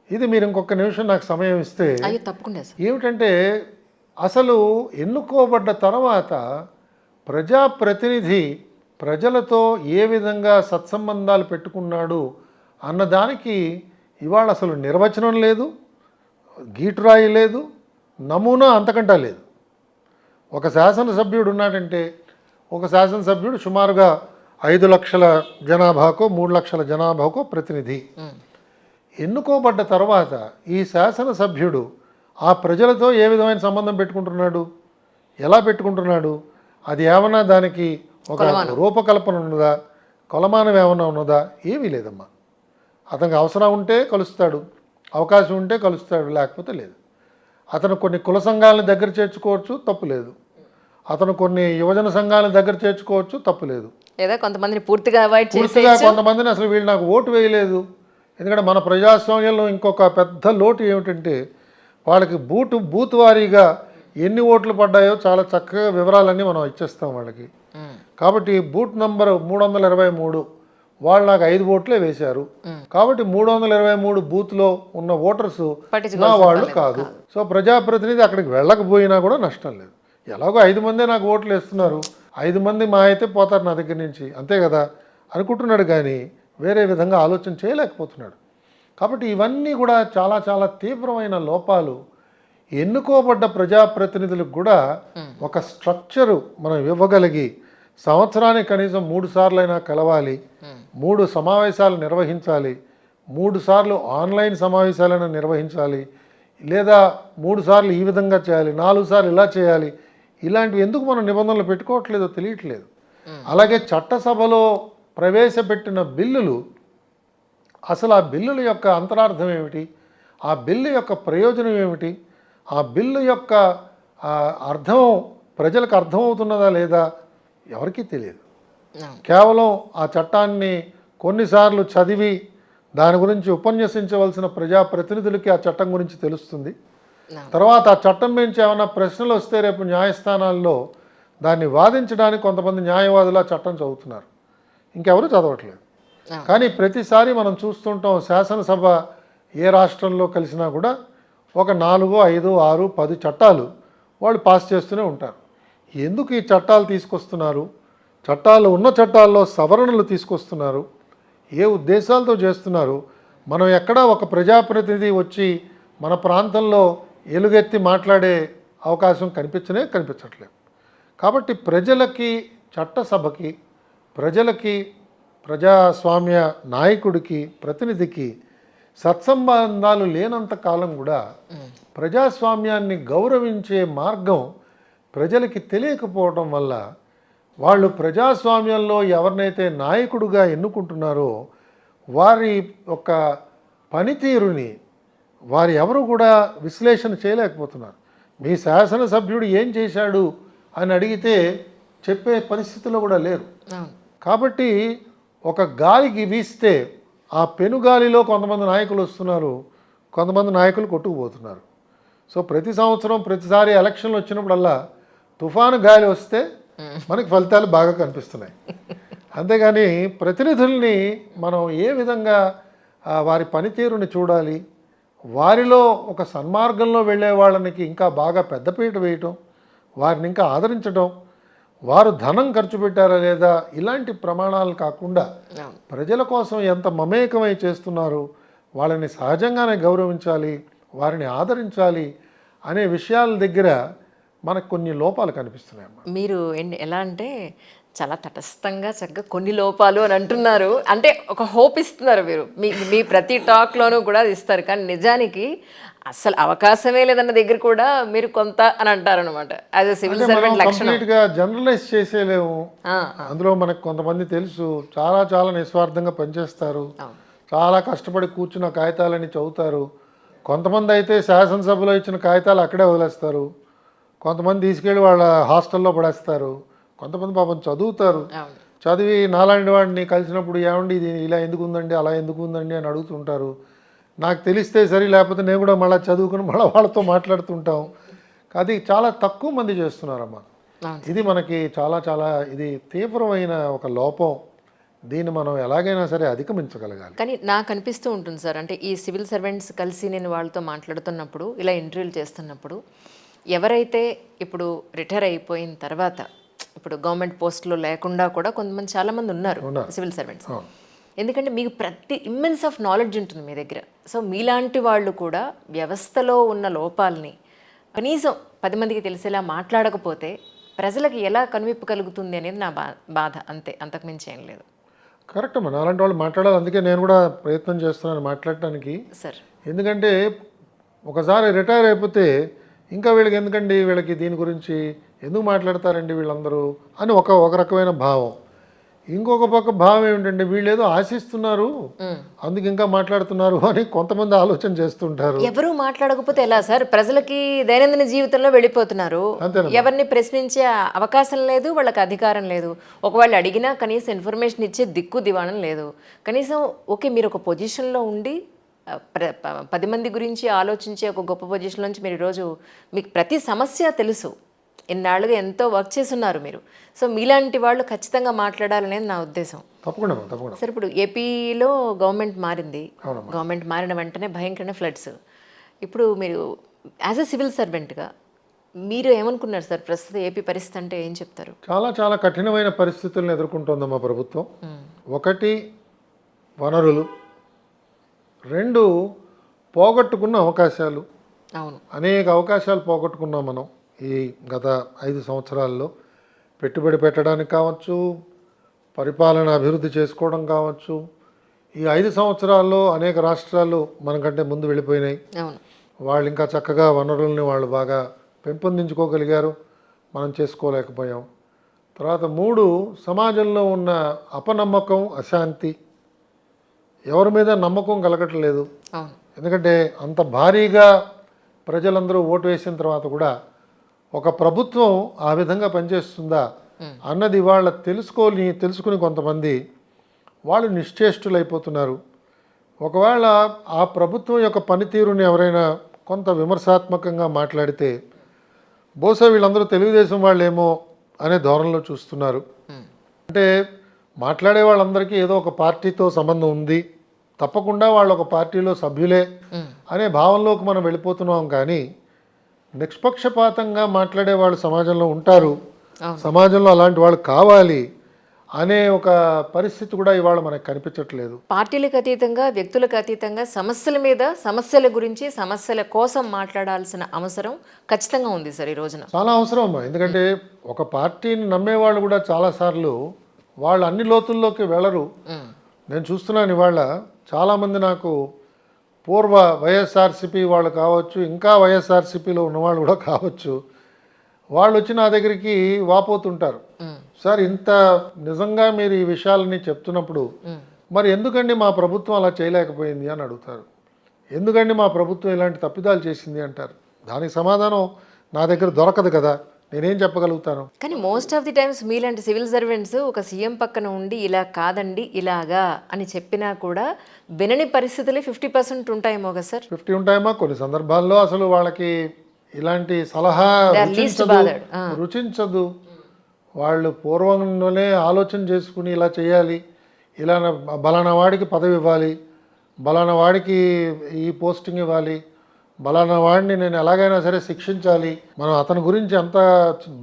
ఇది మీరు ఇంకొక నిమిషం నాకు సమయం ఇస్తే తప్పకుండా ఏమిటంటే, అసలు ఎన్నుకోబడ్డ తర్వాత ప్రజాప్రతినిధి ప్రజలతో ఏ విధంగా సత్సంబంధాలు పెట్టుకున్నాడు అన్నదానికి ఇవాళ అసలు నిర్వచనం లేదు, గీటురాయి లేదు, నమూనా అంతకంటా లేదు. ఒక శాసనసభ్యుడు ఉన్నాడంటే ఒక శాసనసభ్యుడు సుమారుగా 5 లక్షల జనాభాకో 3 లక్షల జనాభాకో ప్రతినిధి. ఎన్నుకోబడ్డ తర్వాత ఈ శాసనసభ్యుడు ఆ ప్రజలతో ఏ విధమైన సంబంధం పెట్టుకుంటున్నాడు, ఎలా పెట్టుకుంటున్నాడు, అది ఏమన్నా దానికి ఒక రూపకల్పన ఉన్నదా, కొలమానం ఏమన్నా ఉన్నదా? ఏమీ లేదమ్మా. అతనికి అవసరం ఉంటే కలుస్తాడు, అవకాశం ఉంటే కలుస్తాడు, లేకపోతే లేదు. అతను కొన్ని కుల సంఘాలను దగ్గర చేర్చుకోవచ్చు, తప్పు లేదు. అతను కొన్ని యువజన సంఘాలను దగ్గర చేర్చుకోవచ్చు, తప్పు లేదు. లేదా కొంతమందిని పూర్తిగా కొంతమందిని అసలు వీళ్ళు నాకు ఓటు వేయలేదు. ఎందుకంటే మన ప్రజాస్వామ్యంలో ఇంకొక పెద్ద లోటు ఏమిటంటే, వాళ్ళకి బూత్ వారీగా ఎన్ని ఓట్లు పడ్డాయో చాలా చక్కగా వివరాలన్నీ మనం ఇచ్చేస్తాం వాళ్ళకి. కాబట్టి బూత్ నంబర్ 323 వాళ్ళు నాకు 5 ఓట్లే వేశారు, కాబట్టి 323 బూత్లో ఉన్న ఓటర్స్ నా వాళ్ళు కాదు. సో ప్రజాప్రతినిధి అక్కడికి వెళ్ళకపోయినా కూడా నష్టం లేదు. ఎలాగో 5 మందే నాకు ఓట్లు వేస్తున్నారు, 5 మంది మా అయితే పోతారు నా దగ్గర నుంచి, అంతే కదా అనుకుంటున్నాడు. కానీ వేరే విధంగా ఆలోచన చేయలేకపోతున్నాడు. కాబట్టి ఇవన్నీ కూడా చాలా చాలా తీవ్రమైన లోపాలు. ఎన్నుకోబడ్డ ప్రజాప్రతినిధులకు కూడా ఒక స్ట్రక్చరు మనం ఇవ్వగలిగి సంవత్సరానికి కనీసం 3 సార్లైనా కలవాలి, 3 సమావేశాలు నిర్వహించాలి, 3 సార్లు ఆన్లైన్ సమావేశాలైనా నిర్వహించాలి, లేదా 3 సార్లు ఈ విధంగా చేయాలి, 4 సార్లు ఇలా చేయాలి. ఇలాంటివి ఎందుకు మనం నిబంధనలు పెట్టుకోవట్లేదో తెలియట్లేదు. అలాగే చట్టసభలో ప్రవేశపెట్టిన బిల్లులు, అసలు ఆ బిల్లుల యొక్క అంతరార్థం ఏమిటి, ఆ బిల్లు యొక్క ప్రయోజనం ఏమిటి, ఆ బిల్లు యొక్క అర్థం ప్రజలకు అర్థమవుతున్నదా లేదా ఎవరికీ తెలియదు. కేవలం ఆ చట్టాన్ని కొన్నిసార్లు చదివి దాని గురించి ఉపన్యసించవలసిన ప్రజాప్రతినిధులకి ఆ చట్టం గురించి తెలుస్తుంది. తర్వాత ఆ చట్టం నుంచి ఏమైనా ప్రశ్నలు వస్తే రేపు న్యాయస్థానాల్లో దాన్ని వాదించడానికి కొంతమంది న్యాయవాదులు ఆ చట్టం చదువుతున్నారు, ఇంకెవరు చదవట్లేదు. కానీ ప్రతిసారి మనం చూస్తుంటాం, శాసనసభ ఏ రాష్ట్రంలో కలిసినా కూడా ఒక 4, 5, 6, 10 చట్టాలు వాళ్ళు పాస్ చేస్తూనే ఉంటారు. ఎందుకు ఈ చట్టాలు తీసుకొస్తున్నారు, చట్టాలు ఉన్న చట్టాల్లో సవరణలు తీసుకొస్తున్నారు, ఏ ఉద్దేశాలతో చేస్తున్నారు? మనం ఎక్కడా ఒక ప్రజాప్రతినిధి వచ్చి మన ప్రాంతంలో ఎలుగెత్తి మాట్లాడే అవకాశం కనిపించట్లేదు. కాబట్టి ప్రజలకి, చట్టసభకి, ప్రజలకి, ప్రజాస్వామ్య నాయకుడికి, ప్రతినిధికి సత్సంబంధాలు లేనంత కాలం కూడా ప్రజాస్వామ్యాన్ని గౌరవించే మార్గం ప్రజలకి తెలియకపోవడం వల్ల వాళ్ళు ప్రజాస్వామ్యంలో ఎవరినైతే నాయకుడిగా ఎన్నుకుంటున్నారో వారి యొక్క పనితీరుని వారు ఎవరు కూడా విశ్లేషణ చేయలేకపోతున్నారు. మీ శాసనసభ్యుడు ఏం చేశాడు అని అడిగితే చెప్పే పరిస్థితిలో కూడా లేరు. కాబట్టి ఒక గాలికి వీస్తే ఆ పెనుగాలిలో కొంతమంది నాయకులు వస్తున్నారు, కొంతమంది నాయకులు కొట్టుకుపోతున్నారు. సో ప్రతి సంవత్సరం ప్రతిసారి ఎలక్షన్లు వచ్చినప్పుడల్లా తుఫాను గాలి వస్తే మనకి ఫలితాలు బాగా కనిపిస్తున్నాయి. అంతేగాని ప్రతినిధుల్ని మనం ఏ విధంగా వారి పనితీరుని చూడాలి, వారిలో ఒక సన్మార్గంలో వెళ్ళే వాళ్ళకి ఇంకా బాగా పెద్దపీట వేయటం, వారిని ఇంకా ఆదరించడం, వారు ధనం ఖర్చు పెట్టారా లేదా ఇలాంటి ప్రమాణాలు కాకుండా ప్రజల కోసం ఎంత మమేకమై చేస్తున్నారు, వాళ్ళని సహజంగానే గౌరవించాలి, వారిని ఆదరించాలి అనే విషయాల దగ్గర మనకు కొన్ని లోపాలు కనిపిస్తున్నాయి. మీరు ఎలా అంటే చాలా తటస్థంగా చక్కగా కొన్ని లోపాలు అని అంటున్నారు. అంటే ఒక హోప్ ఇస్తున్నారు మీరు. మీ మీ ప్రతి టాక్‌లోనూ కూడా అది ఇస్తారు. కానీ నిజానికి అస్సలు అవకాశమే లేదన్న దగ్గర కూడా మీరు కొంత అని అంటారనమాట. యాజ్ ఎ సివిల్ అంటే మనం సర్వెంట్ లక్షణం. కంప్లీట్గా జనరలైజ్ చేసేలేము. ఆ! అందులో మనకు కొంతమంది తెలుసు చాలా చాలా నిస్వార్థంగా పనిచేస్తారు, అవును. చాలా కష్టపడి కూర్చున్న కాగితాలని చదువుతారు. కొంతమంది అయితే శాసనసభలో ఇచ్చిన కాగితాలు అక్కడే వదిలేస్తారు, కొంతమంది తీసుకెళ్ళి వాళ్ళ హాస్టల్లో పడేస్తారు, కొంతమంది పాపం చదువుతారు. అవును. చదివి నాలాంటి వాడిని కలిసినప్పుడు ఏమండి ఇది ఇలా ఎందుకు ఉందండి అలా ఎందుకు ఉందండి అని అడుగుతుంటారు. నాకు తెలిస్తే సరే, లేకపోతే నేను కూడా మళ్ళీ చదువుకుని మళ్ళీ వాళ్ళతో మాట్లాడుతుంటాం. అది చాలా తక్కువ మంది చేస్తున్నారమ్మా. అవును. ఇది మనకి చాలా చాలా ఇది తీవ్రమైన ఒక లోపం. దీన్ని మనం ఎలాగైనా సరే అధిగమించగలగాలి. కానీ నాకు అనిపిస్తూ ఉంటుంది సార్. అంటే ఈ సివిల్ సర్వెంట్స్ కలిసి నేను వాళ్ళతో మాట్లాడుతున్నప్పుడు, ఇలా ఇంటర్వ్యూలు చేస్తున్నప్పుడు, ఎవరైతే ఇప్పుడు రిటైర్ అయిపోయిన తర్వాత ఇప్పుడు గవర్నమెంట్ పోస్టులో లేకుండా కూడా కొంతమంది చాలామంది ఉన్నారు సివిల్ సర్వెంట్స్. అవును. ఎందుకంటే మీకు ప్రతి ఇమ్మెన్స్ ఆఫ్ నాలెడ్జ్ ఉంటుంది మీ దగ్గర. సో మీలాంటి వాళ్ళు కూడా వ్యవస్థలో ఉన్న లోపాలని కనీసం 10 మందికి తెలిసేలా మాట్లాడకపోతే ప్రజలకు ఎలా కనువిప్పు కలుగుతుంది అనేది నా బాధ. అంతే, అంతకుమించి ఏం లేదు కరెక్ట్ అమ్మా, అలాంటి వాళ్ళు మాట్లాడాలి. అందుకే నేను కూడా ప్రయత్నం చేస్తున్నాను మాట్లాడటానికి. సార్. ఎందుకంటే ఒకసారి రిటైర్ అయిపోతే ఇంకా వీళ్ళకి ఎందుకండి, వీళ్ళకి దీని గురించి ఎందుకు మాట్లాడతారండి వీళ్ళందరూ అని ఒక రకమైన భావం. ఇంకొక పక్క భావం ఏమిటంటే వీళ్ళు ఏదో ఆశిస్తున్నారు అందుకు ఇంకా మాట్లాడుతున్నారు అని కొంతమంది ఆలోచన చేస్తుంటారు. ఎవరు మాట్లాడకపోతే ఎలా సార్? ప్రజలకి దైనందిన జీవితంలో వెళ్ళిపోతున్నారు. ఎవరిని ప్రశ్నించే అవకాశం లేదు, వాళ్ళకి అధికారం లేదు. ఒకవేళ అడిగినా కనీసం ఇన్ఫర్మేషన్ ఇచ్చే దిక్కు దివాణం లేదు. కనీసం ఓకే, మీరు ఒక పొజిషన్లో ఉండి 10 మంది గురించి ఆలోచించే ఒక గొప్ప పొజిషన్ నుంచి మీరు ఈరోజు మీకు ప్రతి సమస్య తెలుసు. ఇన్నాళ్ళుగా ఎంతో వర్క్ చేస్తున్నారు మీరు. సో మీలాంటి వాళ్ళు ఖచ్చితంగా మాట్లాడాలనేది నా ఉద్దేశం. తప్పకుండా తప్పకుండా. సార్, ఇప్పుడు ఏపీలో గవర్నమెంట్ మారింది. గవర్నమెంట్ మారిన వెంటనే భయంకరమైన ఫ్లడ్స్. ఇప్పుడు మీరు యాజ్ ఎ సివిల్ సర్వెంట్గా మీరు ఏమనుకున్నారు సార్? ప్రస్తుతం ఏపీ పరిస్థితి అంటే ఏం చెప్తారు? చాలా చాలా కఠినమైన పరిస్థితులను ఎదుర్కొంటుందమ్మా ప్రభుత్వం. ఒకటి వనరులు, 2 పోగొట్టుకున్న అవకాశాలు. అవును. అనేక అవకాశాలు పోగొట్టుకున్నాం మనం ఈ గత 5 సంవత్సరాల్లో. పెట్టుబడి పెట్టడానికి కావచ్చు, పరిపాలన అభివృద్ధి చేసుకోవడం కావచ్చు. ఈ 5 సంవత్సరాల్లో అనేక రాష్ట్రాలు మనకంటే ముందు వెళ్ళిపోయినాయి. అవును. వాళ్ళు ఇంకా చక్కగా వనరుల్ని వాళ్ళు బాగా పెంపొందించుకోగలిగారు, మనం చేసుకోలేకపోయాం. తర్వాత 3 సమాజంలో ఉన్న అపనమ్మకం, అశాంతి. ఎవరి మీద నమ్మకం కలగట్లేదు. అవును. ఎందుకంటే అంత భారీగా ప్రజలందరూ ఓటు వేసిన తర్వాత కూడా ఒక ప్రభుత్వం ఆ విధంగా పనిచేస్తుందా అన్నది వాళ్ళ తెలుసుకుని కొంతమంది వాళ్ళు నిశ్చేష్టులైపోతున్నారు. ఒకవేళ ఆ ప్రభుత్వం యొక్క పనితీరుని ఎవరైనా కొంత విమర్శాత్మకంగా మాట్లాడితే బహుశా వీళ్ళందరూ తెలుగుదేశం వాళ్ళేమో అనే ధోరణిలో చూస్తున్నారు. అంటే మాట్లాడే వాళ్ళందరికీ ఏదో ఒక పార్టీతో సంబంధం ఉంది, తప్పకుండా వాళ్ళు ఒక పార్టీలో సభ్యులే అనే భావనలోకి మనం వెళ్ళిపోతున్నాం. కానీ నిష్పక్షపాతంగా మాట్లాడే వాళ్ళు సమాజంలో ఉంటారు, సమాజంలో అలాంటి వాళ్ళు కావాలి అనే ఒక పరిస్థితి కూడా ఇవాళ మనకు కనిపించట్లేదు. పార్టీలకు అతీతంగా, వ్యక్తులకు అతీతంగా సమస్యల మీద, సమస్యల గురించి, సమస్యల కోసం మాట్లాడాల్సిన అవసరం ఖచ్చితంగా ఉంది సార్ ఈ రోజున. చాలా అవసరం అమ్మా. ఎందుకంటే ఒక పార్టీని నమ్మేవాళ్ళు కూడా చాలాసార్లు వాళ్ళు అన్ని లోతుల్లోకి వెళ్ళరు. నేను చూస్తున్నాను ఇవాళ చాలామంది నాకు పూర్వ వైఎస్ఆర్సీపీ వాళ్ళు కావచ్చు, ఇంకా వైఎస్ఆర్సీపీలో ఉన్నవాళ్ళు కూడా కావచ్చు, వాళ్ళు వచ్చి నా దగ్గరికి వాపోతుంటారు. సార్, ఇంత నిజంగా మీరు ఈ విషయాలని చెప్తున్నప్పుడు మరి ఎందుకండి మా ప్రభుత్వం అలా చేయలేకపోయింది అని అడుగుతారు. ఎందుకండి మా ప్రభుత్వం ఇలాంటి తప్పిదాలు చేసింది అంటారు. దానికి సమాధానం నా దగ్గర దొరకదు కదా, నేనేం చెప్పగలుగుతాను? కానీ మోస్ట్ ఆఫ్ ది టైమ్స్ మీలాంటి సివిల్ సర్వెంట్స్ ఒక సీఎం పక్కన ఉండి ఇలా కాదండి ఇలాగా అని చెప్పినా కూడా వినని పరిస్థితులే 50% ఉంటాయేమో కదా సార్? 50 ఉంటాయమ్మా. కొన్ని సందర్భాల్లో అసలు వాళ్ళకి ఇలాంటి సలహా రుచించదు. వాళ్ళు పూర్వంలోనే ఆలోచన చేసుకుని ఇలా చేయాలి, ఇలా బలానా వాడికి పదవి ఇవ్వాలి, బలానా వాడికి ఈ పోస్టింగ్ ఇవ్వాలి, బలానా వాడిని నేను ఎలాగైనా సరే శిక్షించాలి. మనం అతని గురించి అంత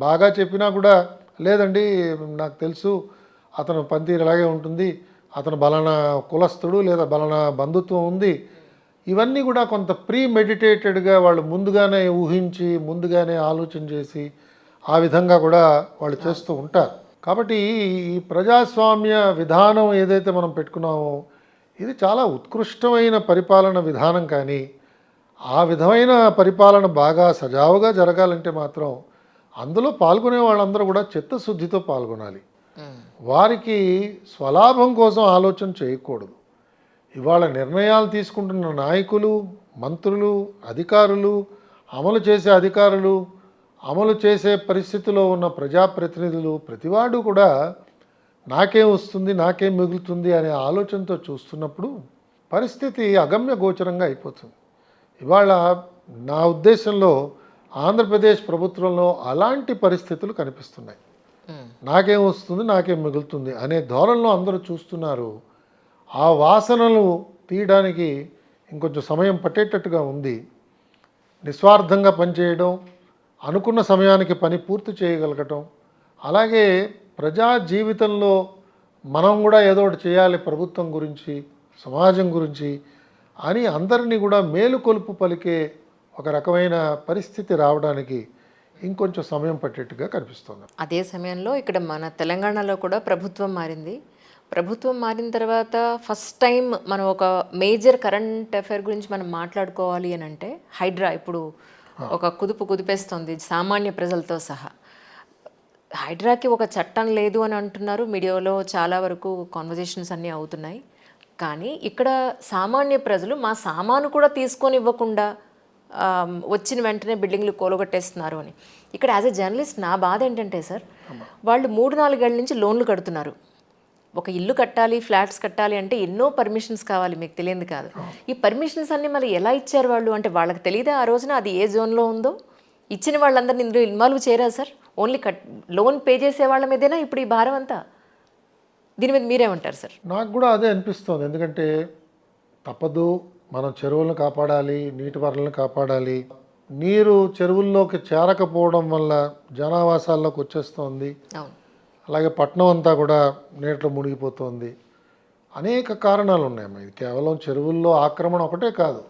బాగా చెప్పినా కూడా లేదండి నాకు తెలుసు అతను పనితీరు ఇలాగే ఉంటుంది, అతను బలానా కులస్తుడు లేదా బలానా బంధుత్వం ఉంది. ఇవన్నీ కూడా కొంత ప్రీ మెడిటేటెడ్గా వాళ్ళు ముందుగానే ఊహించి ముందుగానే ఆలోచన చేసి ఆ విధంగా కూడా వాళ్ళు చేస్తూ ఉంటారు. కాబట్టి ఈ ప్రజాస్వామ్య విధానం ఏదైతే మనం పెట్టుకున్నామో ఇది చాలా ఉత్కృష్టమైన పరిపాలన విధానం. కానీ ఆ విధమైన పరిపాలన బాగా సజావుగా జరగాలంటే మాత్రం అందులో పాల్గొనే వాళ్ళందరూ కూడా చిత్తశుద్ధితో పాల్గొనాలి. వారికి స్వలాభం కోసం ఆలోచన చేయకూడదు. ఇవాళ నిర్ణయాలు తీసుకుంటున్న నాయకులు, మంత్రులు, అధికారులు, అమలు చేసే అధికారులు, అమలు చేసే పరిస్థితిలో ఉన్న ప్రజాప్రతినిధులు ప్రతివాడు కూడా నాకేం వస్తుంది, నాకేం మిగులుతుంది అనే ఆలోచనతో చూస్తున్నప్పుడు పరిస్థితి అగమ్య గోచరంగా అయిపోతుంది. ఇవాళ నా ఉద్దేశంలో ఆంధ్రప్రదేశ్ ప్రభుత్వంలో అలాంటి పరిస్థితులు కనిపిస్తున్నాయి. నాకేం వస్తుంది, నాకేం మిగులుతుంది అనే ధోరణిలో అందరూ చూస్తున్నారు. ఆ వాసనలు తీయడానికి ఇంకొంచెం సమయం పట్టేటట్టుగా ఉంది. నిస్వార్థంగా పనిచేయడం, అనుకున్న సమయానికి పని పూర్తి చేయగలగటం, అలాగే ప్రజా జీవితంలో మనం కూడా ఏదో ఒకటి చేయాలి ప్రభుత్వం గురించి, సమాజం గురించి అని అందరినీ కూడా మేలుకొలుపు పలికే ఒక రకమైన పరిస్థితి రావడానికి ఇంకొంచెం సమయం పట్టేట్టుగా కనిపిస్తుంది. అదే సమయంలో ఇక్కడ మన తెలంగాణలో కూడా ప్రభుత్వం మారింది. ప్రభుత్వం మారిన తర్వాత ఫస్ట్ టైం మనం ఒక మేజర్ కరెంట్ అఫైర్ గురించి మనం మాట్లాడుకోవాలి అని అంటే హైడ్రా ఇప్పుడు ఒక కుదిపేస్తుంది సామాన్య ప్రజలతో సహా. హైడ్రాకి ఒక చట్టం లేదు అని అంటున్నారు. మీడియాలో చాలా వరకు కాన్వర్జేషన్స్ అన్నీ అవుతున్నాయి. కానీ ఇక్కడ సామాన్య ప్రజలు మా సామాను కూడా తీసుకొని ఇవ్వకుండా వచ్చిన వెంటనే బిల్డింగ్లు కూలగొట్టేస్తున్నారు అని. ఇక్కడ యాజ్ ఎ జర్నలిస్ట్ నా బాధ ఏంటంటే సార్, వాళ్ళు 3-4 ఏళ్ళ నుంచి లోన్లు కడుతున్నారు. ఒక ఇల్లు కట్టాలి, ఫ్లాట్స్ కట్టాలి అంటే ఎన్నో పర్మిషన్స్ కావాలి, మీకు తెలియదు కాదు. ఈ పర్మిషన్స్ అన్నీ మరి ఎలా ఇచ్చారు వాళ్ళు? అంటే వాళ్ళకి తెలియదా ఆ రోజున అది ఏ జోన్లో ఉందో? ఇచ్చిన వాళ్ళందరినీ ఇందులో ఇన్వాల్వ్ చేయరా సార్? ఓన్లీ లోన్ పే చేసే వాళ్ళ మీదేనా ఇప్పుడు ఈ భారం అంతా? దీని మీద మీరేమంటారు సార్? నాకు కూడా అదే అనిపిస్తుంది. ఎందుకంటే తప్పదు, మనం చెరువులను కాపాడాలి, నీటి వనరులను కాపాడాలి. నీరు చెరువుల్లోకి చేరకపోవడం వల్ల జనావాసాల్లోకి వచ్చేస్తోంది. అవును. అలాగే పట్టణం అంతా కూడా నీటిలో మునిగిపోతుంది. అనేక కారణాలు ఉన్నాయి. ఇది కేవలం చెరువుల్లో ఆక్రమణ ఒకటే కాదు.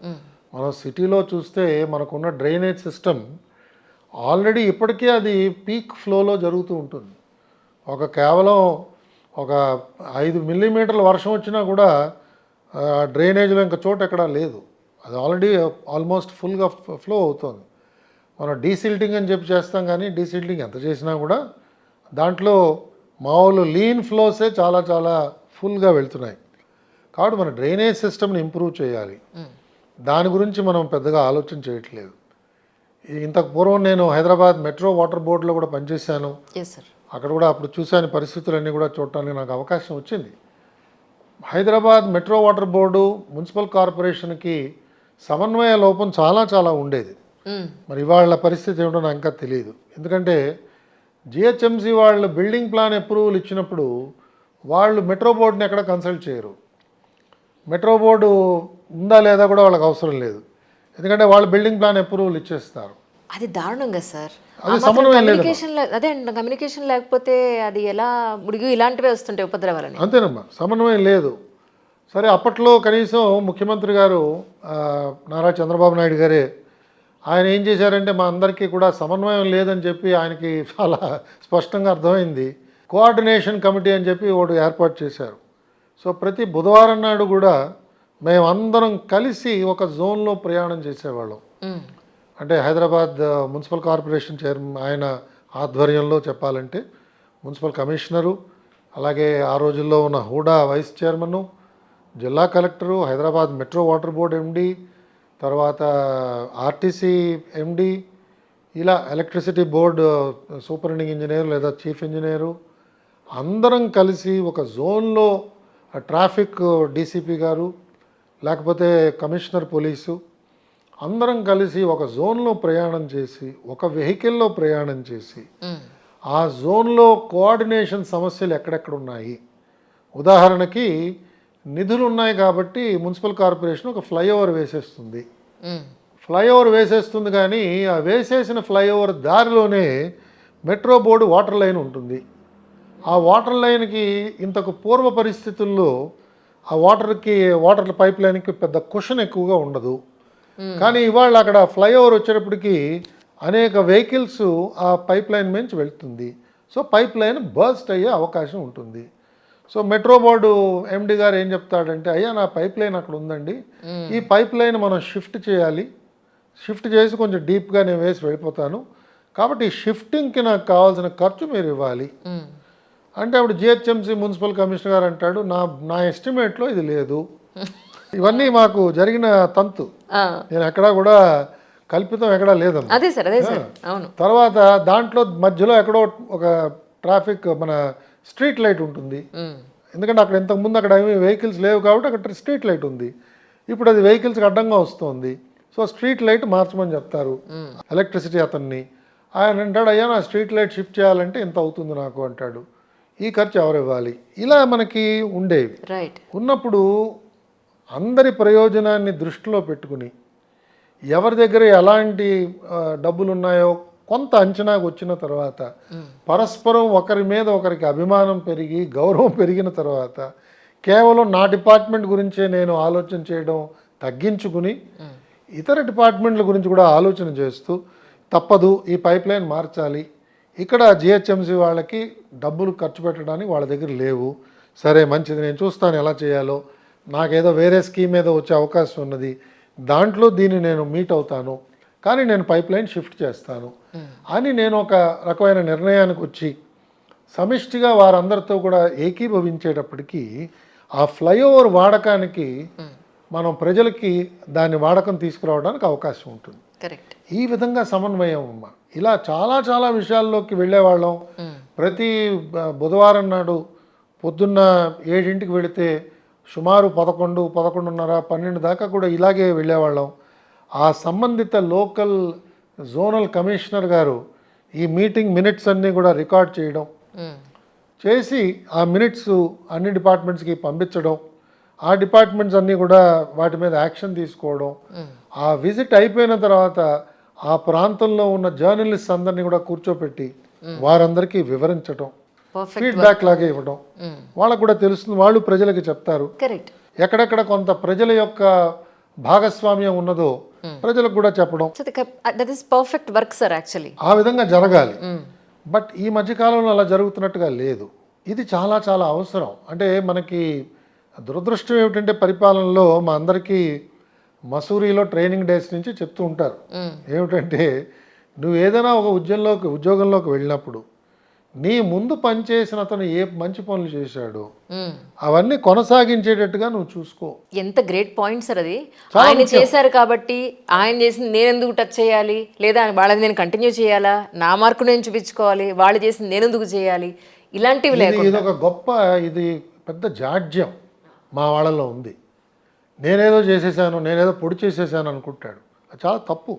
మనం సిటీలో చూస్తే మనకున్న డ్రైనేజ్ సిస్టమ్ ఆల్రెడీ ఇప్పటికే అది పీక్ ఫ్లోలో జరుగుతూ ఉంటుంది. కేవలం ఒక 5 మిల్లీమీటర్ల వర్షం వచ్చినా కూడా డ్రైనేజ్లో ఇంకా చోటు ఎక్కడా లేదు. అది ఆల్రెడీ ఆల్మోస్ట్ ఫుల్గా ఫ్లో అవుతుంది. మనం డీసిల్టింగ్ అని చెప్పి చేస్తాం, కానీ డీసిల్టింగ్ ఎంత చేసినా కూడా దాంట్లో మామూలు లీన్ ఫ్లోసే చాలా చాలా ఫుల్గా వెళ్తున్నాయి. కాబట్టి మన డ్రైనేజ్ సిస్టమ్ని ఇంప్రూవ్ చేయాలి. దాని గురించి మనం పెద్దగా ఆలోచన చేయట్లేదు. ఇంతకు పూర్వం నేను హైదరాబాద్ మెట్రో వాటర్ బోర్డులో కూడా పనిచేశాను. అక్కడ కూడా అప్పుడు చూశాను పరిస్థితులన్నీ కూడా చూడటానికి నాకు అవకాశం వచ్చింది. Hyderabad metro water board municipal కార్పొరేషన్కి సమన్వయ లోపం చాలా చాలా ఉండేది. మరి ఇవాళ పరిస్థితి ఏమిటో నాకు ఇంకా తెలియదు. ఎందుకంటే జిహెచ్ఎంసీ వాళ్ళు బిల్డింగ్ ప్లాన్ అప్రూవల్ ఇచ్చినప్పుడు వాళ్ళు మెట్రో బోర్డుని ఎక్కడ కన్సల్ట్ చేయరు. మెట్రో బోర్డు ఉందా లేదా కూడా వాళ్ళకి అవసరం లేదు. ఎందుకంటే వాళ్ళు బిల్డింగ్ ప్లాన్ అప్రూవల్ ఇచ్చేస్తారు. అది దారుణంగా సార్. అది సమన్వయం లేదు. అదే కమ్యూనికేషన్ లేకపోతే అది ఎలా ముడిగి ఇలాంటివే వస్తుంటాయి ఉపద్రవాలని. అంతేనమ్మా, సమన్వయం లేదు. సరే, అప్పట్లో కనీసం ముఖ్యమంత్రి గారు నారా చంద్రబాబు నాయుడు గారే ఆయన ఏం చేశారంటే మా అందరికీ కూడా సమన్వయం లేదని చెప్పి ఆయనకి చాలా స్పష్టంగా అర్థమైంది. కోఆర్డినేషన్ కమిటీ అని చెప్పి ఒకటి ఏర్పాటు చేశారు. సో ప్రతి బుధవారం నాడు కూడా మేమందరం కలిసి ఒక జోన్లో ప్రయాణం చేసేవాళ్ళం. అంటే హైదరాబాద్ మున్సిపల్ కార్పొరేషన్ చైర్మన్ ఆయన ఆధ్వర్యంలో చెప్పాలంటే మున్సిపల్ కమిషనరు, అలాగే ఆ రోజుల్లో ఉన్న హూడా వైస్ చైర్మను, జిల్లా collector, Hyderabad metro water board MD, తర్వాత ఆర్టీసీ ఎండి, ఇలా ఎలక్ట్రిసిటీ బోర్డు సూపరింటెండింగ్ ఇంజనీర్ లేదా చీఫ్ ఇంజనీరు అందరం కలిసి ఒక జోన్లో ట్రాఫిక్ డీసీపీ గారు లేకపోతే కమిషనర్ పోలీసు అందరం కలిసి ఒక జోన్లో ప్రయాణం చేసి ఒక వెహికల్లో ప్రయాణం చేసి ఆ జోన్లో కోఆర్డినేషన్ సమస్యలు ఎక్కడెక్కడ ఉన్నాయి. ఉదాహరణకి నిధులు ఉన్నాయి కాబట్టి మున్సిపల్ కార్పొరేషన్ ఒక ఫ్లైఓవర్ వేసేస్తుంది. ఫ్లైఓవర్ వేసేస్తుంది కానీ ఆ వేసేసిన ఫ్లైఓవర్ దారిలోనే మెట్రో బోర్డు వాటర్ లైన్ ఉంటుంది. ఆ వాటర్ లైన్కి ఇంతకు పూర్వ పరిస్థితుల్లో ఆ వాటర్ పైప్ లైన్కి పెద్ద కుషన్ ఎక్కువగా ఉండదు. కానీ ఇవాళ అక్కడ ఫ్లైఓవర్ వచ్చేటప్పటికి అనేక వెహికల్స్ ఆ పైప్ లైన్ నుంచి వెళ్తుంది. సో పైప్ లైన్ బర్స్ట్ అయ్యే అవకాశం ఉంటుంది. సో మెట్రో బోర్డు ఎండి గారు ఏం చెప్తాడంటే, అయ్యా నా పైప్ లైన్ అక్కడ ఉందండి, ఈ పైప్ లైన్ మనం షిఫ్ట్ చేయాలి, షిఫ్ట్ చేసి కొంచెం డీప్గా నేను వేసి వెళ్ళిపోతాను, కాబట్టి ఈ షిఫ్టింగ్కి నాకు కావాల్సిన ఖర్చు మీరు ఇవ్వాలి అంటే, అప్పుడు జిహెచ్ఎంసీ మున్సిపల్ కమిషనర్ గారు అంటాడు, నా ఎస్టిమేట్లో ఇది లేదు. ఇవన్నీ మాకు జరిగిన తంతు, నేను ఎక్కడా కూడా కల్పితం ఎక్కడా లేదమ్మా. అదే సార్ అవును. తర్వాత దాంట్లో మధ్యలో ఎక్కడో ఒక ట్రాఫిక్ మన స్ట్రీట్ లైట్ ఉంటుంది, ఎందుకంటే అక్కడ ఇంతకుముందు అక్కడ ఏమీ వెహికల్స్ లేవు కాబట్టి అక్కడ స్ట్రీట్ లైట్ ఉంది, ఇప్పుడు అది వెహికల్స్కి అడ్డంగా వస్తుంది. సో స్ట్రీట్ లైట్ మార్చమని చెప్తారు ఎలక్ట్రిసిటీ అతన్ని. ఆయన అంటాడు, అయ్యా నా స్ట్రీట్ లైట్ షిఫ్ట్ చేయాలంటే ఇంత అవుతుంది నాకు అంటాడు, ఈ ఖర్చు ఎవరు ఇవ్వాలి? ఇలా మనకి ఉండేవి. రైట్. ఉన్నప్పుడు అందరి ప్రయోజనాన్ని దృష్టిలో పెట్టుకుని ఎవరి దగ్గర ఎలాంటి డబ్బులు ఉన్నాయో కొంత అంచనాకు వచ్చిన తర్వాత, పరస్పరం ఒకరి మీద ఒకరికి అభిమానం పెరిగి గౌరవం పెరిగిన తర్వాత, కేవలం నా డిపార్ట్మెంట్ గురించే నేను ఆలోచన చేయడం తగ్గించుకుని ఇతర డిపార్ట్మెంట్ల గురించి కూడా ఆలోచన చేస్తూ, తప్పదు ఈ పైప్ లైన్ మార్చాలి, ఇక్కడ జిహెచ్ఎంసీ వాళ్ళకి డబ్బులు ఖర్చు పెట్టడానికి వాళ్ళ దగ్గర లేవు, సరే మంచిది నేను చూస్తాను ఎలా చేయాలో, నాకేదో వేరే స్కీమ్ ఏదో వచ్చే అవకాశం ఉన్నది, దాంట్లో దీన్ని నేను మీట్ అవుతాను, కానీ నేను పైప్ లైన్ షిఫ్ట్ చేస్తాను అని నేను ఒక రకమైన నిర్ణయానికి వచ్చి సమిష్టిగా వారందరితో కూడా ఏకీభవించేటప్పటికీ ఆ ఫ్లైఓవర్ వాడకానికి మనం ప్రజలకి దాని వాడకం తీసుకురావడానికి అవకాశం ఉంటుంది. కరెక్ట్. ఈ విధంగా సమన్వయం అమ్మ. ఇలా చాలా చాలా విషయాల్లోకి వెళ్ళేవాళ్ళం. ప్రతి బుధవారం నాడు పొద్దున్న 7 వెళితే సుమారు 11, 11:30, 12 దాకా కూడా ఇలాగే వెళ్ళేవాళ్ళం. ఆ సంబంధిత లోకల్ జోనల్ కమిషనర్ గారు ఈ మీటింగ్ మినిట్స్ అన్నీ కూడా రికార్డ్ చేయడం, చేసి ఆ మినిట్స్ అన్ని డిపార్ట్మెంట్స్కి పంపించడం, ఆ డిపార్ట్మెంట్స్ అన్నీ కూడా వాటి మీద యాక్షన్ తీసుకోవడం, ఆ విజిట్ అయిపోయిన తర్వాత ఆ ప్రాంతంలో ఉన్న జర్నలిస్ట్ అందరినీ కూడా కూర్చోపెట్టి వారందరికీ వివరించడం, ఫీడ్బ్యాక్ లాగే ఇవ్వడం, వాళ్ళకు కూడా తెలుస్తుంది, వాళ్ళు ప్రజలకి చెప్తారు. కరెక్ట్. ఎక్కడెక్కడ కొంత ప్రజల యొక్క భాగస్వామ్యం ఉన్నదో ప్రజలకు కూడా చెప్పడం. That is perfect work sir actually. ఆ విధంగా జరగాలి. బట్ ఈ మధ్యకాలంలో అలా జరుగుతున్నట్టుగా లేదు. ఇది చాలా చాలా అవసరం. అంటే మనకి దురదృష్టం ఏమిటంటే పరిపాలనలో మా అందరికీ మసూరిలో ట్రైనింగ్ డేస్ నుంచి చెప్తూ ఉంటారు ఏమిటంటే, నువ్వు ఏదైనా ఒక ఉద్యోగంలోకి వెళ్ళినప్పుడు నీ ముందు పనిచేసిన అతను ఏ మంచి పనులు చేశాడో అవన్నీ కొనసాగించేటట్టుగా నువ్వు చూసుకో. ఎంత గ్రేట్ పాయింట్ సార్ అది. ఆయన చేశారు కాబట్టి ఆయన చేసింది నేను ఎందుకు టచ్ చేయాలి, లేదా వాళ్ళది నేను కంటిన్యూ చేయాలా, నా మార్కు నేను చూపించుకోవాలి, వాళ్ళు చేసింది నేను ఎందుకు చేయాలి, ఇలాంటివి లేకుండా ఇది ఒక గొప్ప, ఇది పెద్ద జాడ్యం మా వాళ్ళలో ఉంది. నేనేదో చేసేసాను, నేనేదో పొడి చేసేసాను అనుకుంటాడు, అది చాలా తప్పు.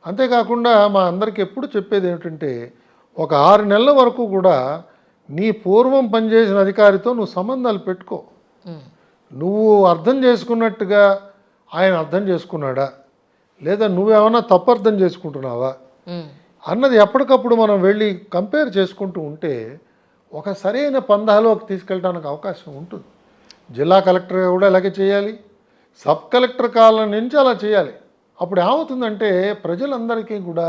అంతేకాకుండా మా అందరికి ఎప్పుడు చెప్పేది ఏమిటంటే, ఒక 6 నెలల వరకు కూడా నీ పూర్వం పనిచేసిన అధికారితో నువ్వు సంబంధాలు పెట్టుకో. నువ్వు అర్థం చేసుకున్నట్టుగా ఆయన అర్థం చేసుకున్నాడా, లేదా నువ్వేమన్నా తప్పు అర్థం చేసుకుంటున్నావా అన్నది ఎప్పటికప్పుడు మనం వెళ్ళి కంపేర్ చేసుకుంటూ ఉంటే ఒక సరైన పందాలోకి తీసుకెళ్ళడానికి అవకాశం ఉంటుంది. జిల్లా కలెక్టర్ కూడా అలాగే చేయాలి, సబ్ కలెక్టర్ కాలం నుంచి అలా చేయాలి. అప్పుడు ఏమవుతుందంటే ప్రజలందరికీ కూడా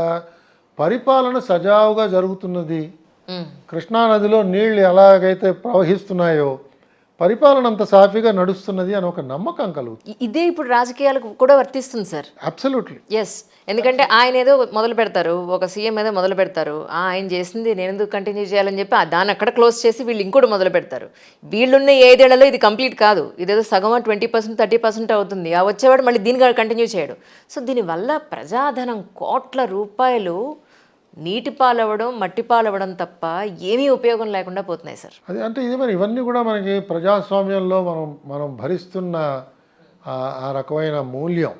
పరిపాలన సజావుగా జరుగుతున్నది, కృష్ణానదిలో నీళ్లు ఎలాగైతే ప్రవహిస్తున్నాయో పరిపాలన అంత సాఫీగా నడుస్తున్నది అని ఒక నమ్మకం కలుగుతుంది. ఇదే ఇప్పుడు రాజకీయాలకు కూడా వర్తిస్తుంది సార్. Absolutely yes. ఎందుకంటే ఆయన ఏదో మొదలు పెడతారు, ఒక సీఎం ఏదో మొదలు పెడతారు, ఆయన చేసింది నేను ఎందుకు కంటిన్యూ చేయాలని చెప్పి దాన్ని అక్కడ క్లోజ్ చేసి వీళ్ళు ఇంకోటి మొదలు పెడతారు. వీళ్ళున్న 5 ఏళ్లలో ఇది కంప్లీట్ కాదు, ఇదేదో సగం 20%, 30% అవుతుంది, ఆ వచ్చేవాడు మళ్ళీ దీన్ని కంటిన్యూ చేయడు. సో దీనివల్ల ప్రజాధనం కోట్ల రూపాయలు నీటి పాలవ్వడం, మట్టి పాలవ్వడం తప్ప ఏమీ ఉపయోగం లేకుండా పోతున్నాయి సార్. అది అంటే ఇది మరి ఇవన్నీ కూడా మనకి ప్రజాస్వామ్యంలో మనం భరిస్తున్న ఆ రకమైన మూల్యం,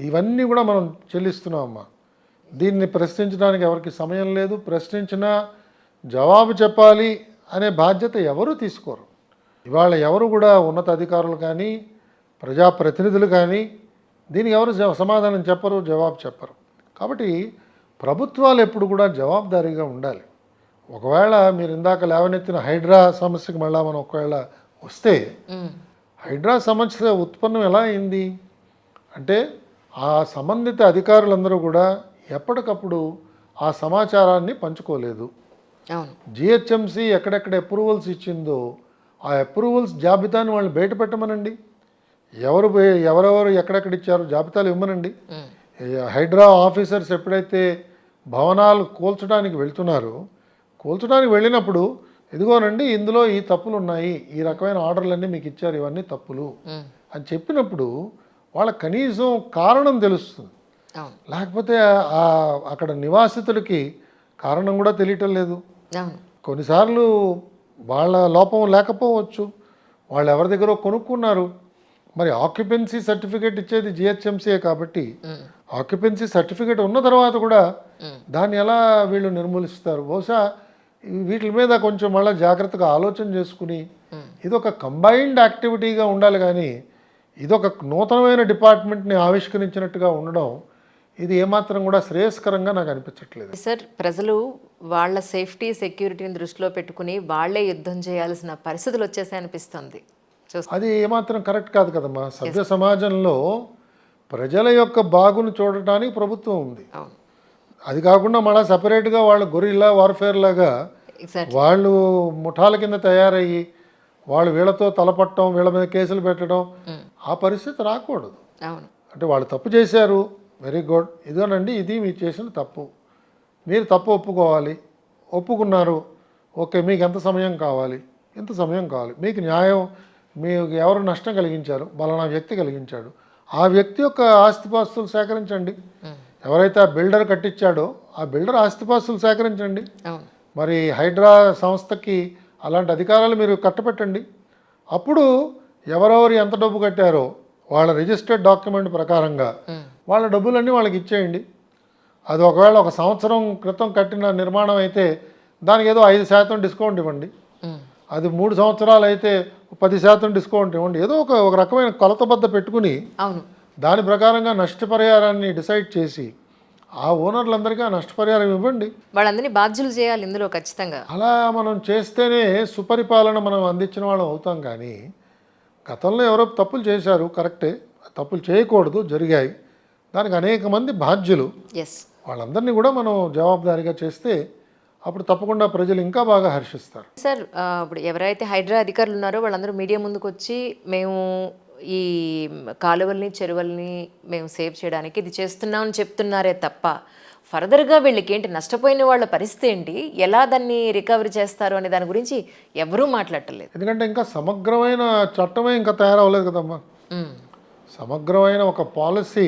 ఇవన్నీ కూడా మనం చెల్లిస్తున్నామమ్మా. దీన్ని ప్రశ్నించడానికి ఎవరికి సమయం లేదు, ప్రశ్నించినా జవాబు చెప్పాలి అనే బాధ్యత ఎవరు తీసుకోరు. ఇవాళ ఎవరు కూడా ఉన్నత అధికారులు కానీ ప్రజాప్రతినిధులు కానీ దీనికి ఎవరు సమాధానం చెప్పరు, జవాబు చెప్పరు. కాబట్టి ప్రభుత్వాలు ఎప్పుడు కూడా జవాబుదారీగా ఉండాలి. ఒకవేళ మీరు ఇందాక లేవనెత్తిన హైడ్రా సమస్యకు మళ్ళీ మనం ఒకవేళ వస్తే, హైడ్రా సమస్య ఉత్పన్నం ఎలా అయింది అంటే ఆ సంబంధిత అధికారులందరూ కూడా ఎప్పటికప్పుడు ఆ సమాచారాన్ని పంచుకోలేదు. అవును. జిహెచ్ఎంసీ ఎక్కడెక్కడ అప్రూవల్స్ ఇచ్చిందో ఆ అప్రూవల్స్ జాబితాని వాళ్ళు బయట పెట్టమనండి. ఎవరెవరు ఎక్కడెక్కడ ఇచ్చారో జాబితాలు ఇవ్వమనండి. హైడ్రా ఆఫీసర్స్ ఎప్పుడైతే భవనాలు కూల్చడానికి వెళ్తున్నారో, కూల్చడానికి వెళ్ళినప్పుడు ఇదిగోనండి ఇందులో ఈ తప్పులు ఉన్నాయి, ఈ రకమైన ఆర్డర్లన్నీ మీకు ఇచ్చారు, ఇవన్నీ తప్పులు అని చెప్పినప్పుడు వాళ్ళ కనీసం కారణం తెలుస్తుంది. అవును. లేకపోతే అక్కడ నివాసితులకి కారణం కూడా తెలియటం లేదు. అవును. కొన్నిసార్లు వాళ్ళ లోపం లేకపోవచ్చు, వాళ్ళు ఎవరి దగ్గర కొనుక్కున్నారు. మరి ఆక్యుపెన్సీ సర్టిఫికేట్ ఇచ్చేది జిహెచ్ఎంసీఏ కాబట్టి ఆక్యుపెన్సీ సర్టిఫికేట్ ఉన్న తర్వాత కూడా దాన్ని ఎలా వీళ్ళు నిర్మూలిస్తారు? బహుశా వీటి మీద కొంచెం మళ్ళీ జాగ్రత్తగా ఆలోచన చేసుకుని ఇదొక కంబైన్డ్ యాక్టివిటీగా ఉండాలి. కానీ ఇదొక నూతనమైన డిపార్ట్మెంట్ని ఆవిష్కరించినట్టుగా ఉండడం ఇది ఏమాత్రం కూడా శ్రేయస్కరంగా నాకు అనిపించట్లేదు. సార్, ప్రజలు వాళ్ళ సేఫ్టీ సెక్యూరిటీని దృష్టిలో పెట్టుకుని వాళ్ళే యుద్ధం చేయాల్సిన పరిస్థితులు వచ్చేసాయి అనిపిస్తుంది. అది ఏమాత్రం కరెక్ట్ కాదు కదమ్మా. సభ్య సమాజంలో ప్రజల యొక్క బాగును చూడటానికి ప్రభుత్వం ఉంది. అవును. అది కాకుండా మళ్ళీ సపరేట్గా వాళ్ళు గొరిల్లా వార్ఫేర్ లాగా వాళ్ళు ముఠాల కింద తయారయ్యి వాళ్ళు వీళ్ళతో తలపట్టడం, వీళ్ళ మీద కేసులు పెట్టడం, ఆ పరిస్థితి రాకూడదు. అవును. అంటే వాళ్ళు తప్పు చేశారు, వెరీ గుడ్, ఇదేనండి ఇది మీరు చేసిన తప్పు, మీరు తప్పు ఒప్పుకోవాలి, ఒప్పుకున్నారు, ఓకే మీకు ఎంత సమయం కావాలి, ఎంత సమయం కావాలి, మీకు న్యాయం, మీకు ఎవరు నష్టం కలిగించారు, బలానా వ్యక్తి కలిగించాడు, ఆ వ్యక్తి యొక్క ఆస్తిపాస్తులు సేకరించండి. ఎవరైతే ఆ బిల్డర్ కట్టించాడో ఆ బిల్డర్ ఆస్తిపాస్తులు సేకరించండి. మరి హైడ్రా సంస్థకి అలాంటి అధికారాలు మీరు కట్టపెట్టండి. అప్పుడు ఎవరెవరు ఎంత డబ్బు కట్టారో వాళ్ళ రిజిస్టర్డ్ డాక్యుమెంట్ ప్రకారంగా వాళ్ళ డబ్బులన్నీ వాళ్ళకి ఇచ్చేయండి. అది ఒకవేళ 1 సంవత్సరం క్రితం కట్టిన నిర్మాణం అయితే దానికి ఏదో 5% డిస్కౌంట్ ఇవ్వండి. అది 3 సంవత్సరాలు అయితే 10% డిస్కౌంట్ ఇవ్వండి. ఏదో ఒక రకమైన కొలతబద్ద పెట్టుకుని దాని ప్రకారంగా నష్టపరిహారాన్ని డిసైడ్ చేసి ఆ ఓనర్లందరికీ ఆ నష్టపరిహారం ఇవ్వండి. వాళ్ళందరినీ బాధ్యులు చేయాలి ఇందులో ఖచ్చితంగా. అలా మనం చేస్తేనే సుపరిపాలన మనం అందించిన వాళ్ళం అవుతాం. కానీ గతంలో ఎవరో తప్పులు చేశారు, కరెక్టే, తప్పులు చేయకూడదు, జరిగాయి, దానికి అనేక మంది బాధ్యులు. వాళ్ళందరినీ కూడా మనం జవాబుదారీగా చేస్తే అప్పుడు తప్పకుండా ప్రజలు ఇంకా బాగా హర్షిస్తారు. సార్, ఇప్పుడు ఎవరైతే హైడ్రా అధికారులు ఉన్నారో వాళ్ళందరూ మీడియా ముందుకు వచ్చి మేము ఈ కాలువల్ని చెరువుల్ని మేము సేవ్ చేయడానికి ఇది చేస్తున్నామని చెప్తున్నారే తప్ప ఫర్దర్గా వీళ్ళకి ఏంటి, నష్టపోయిన వాళ్ళ పరిస్థితి ఏంటి, ఎలా దాన్ని రికవరీ చేస్తారు అనే దాని గురించి ఎవరూ మాట్లాడలేదు. ఎందుకంటే ఇంకా సమగ్రమైన చట్టమే ఇంకా తయారవ్వలేదు కదమ్మా. సమగ్రమైన ఒక పాలసీ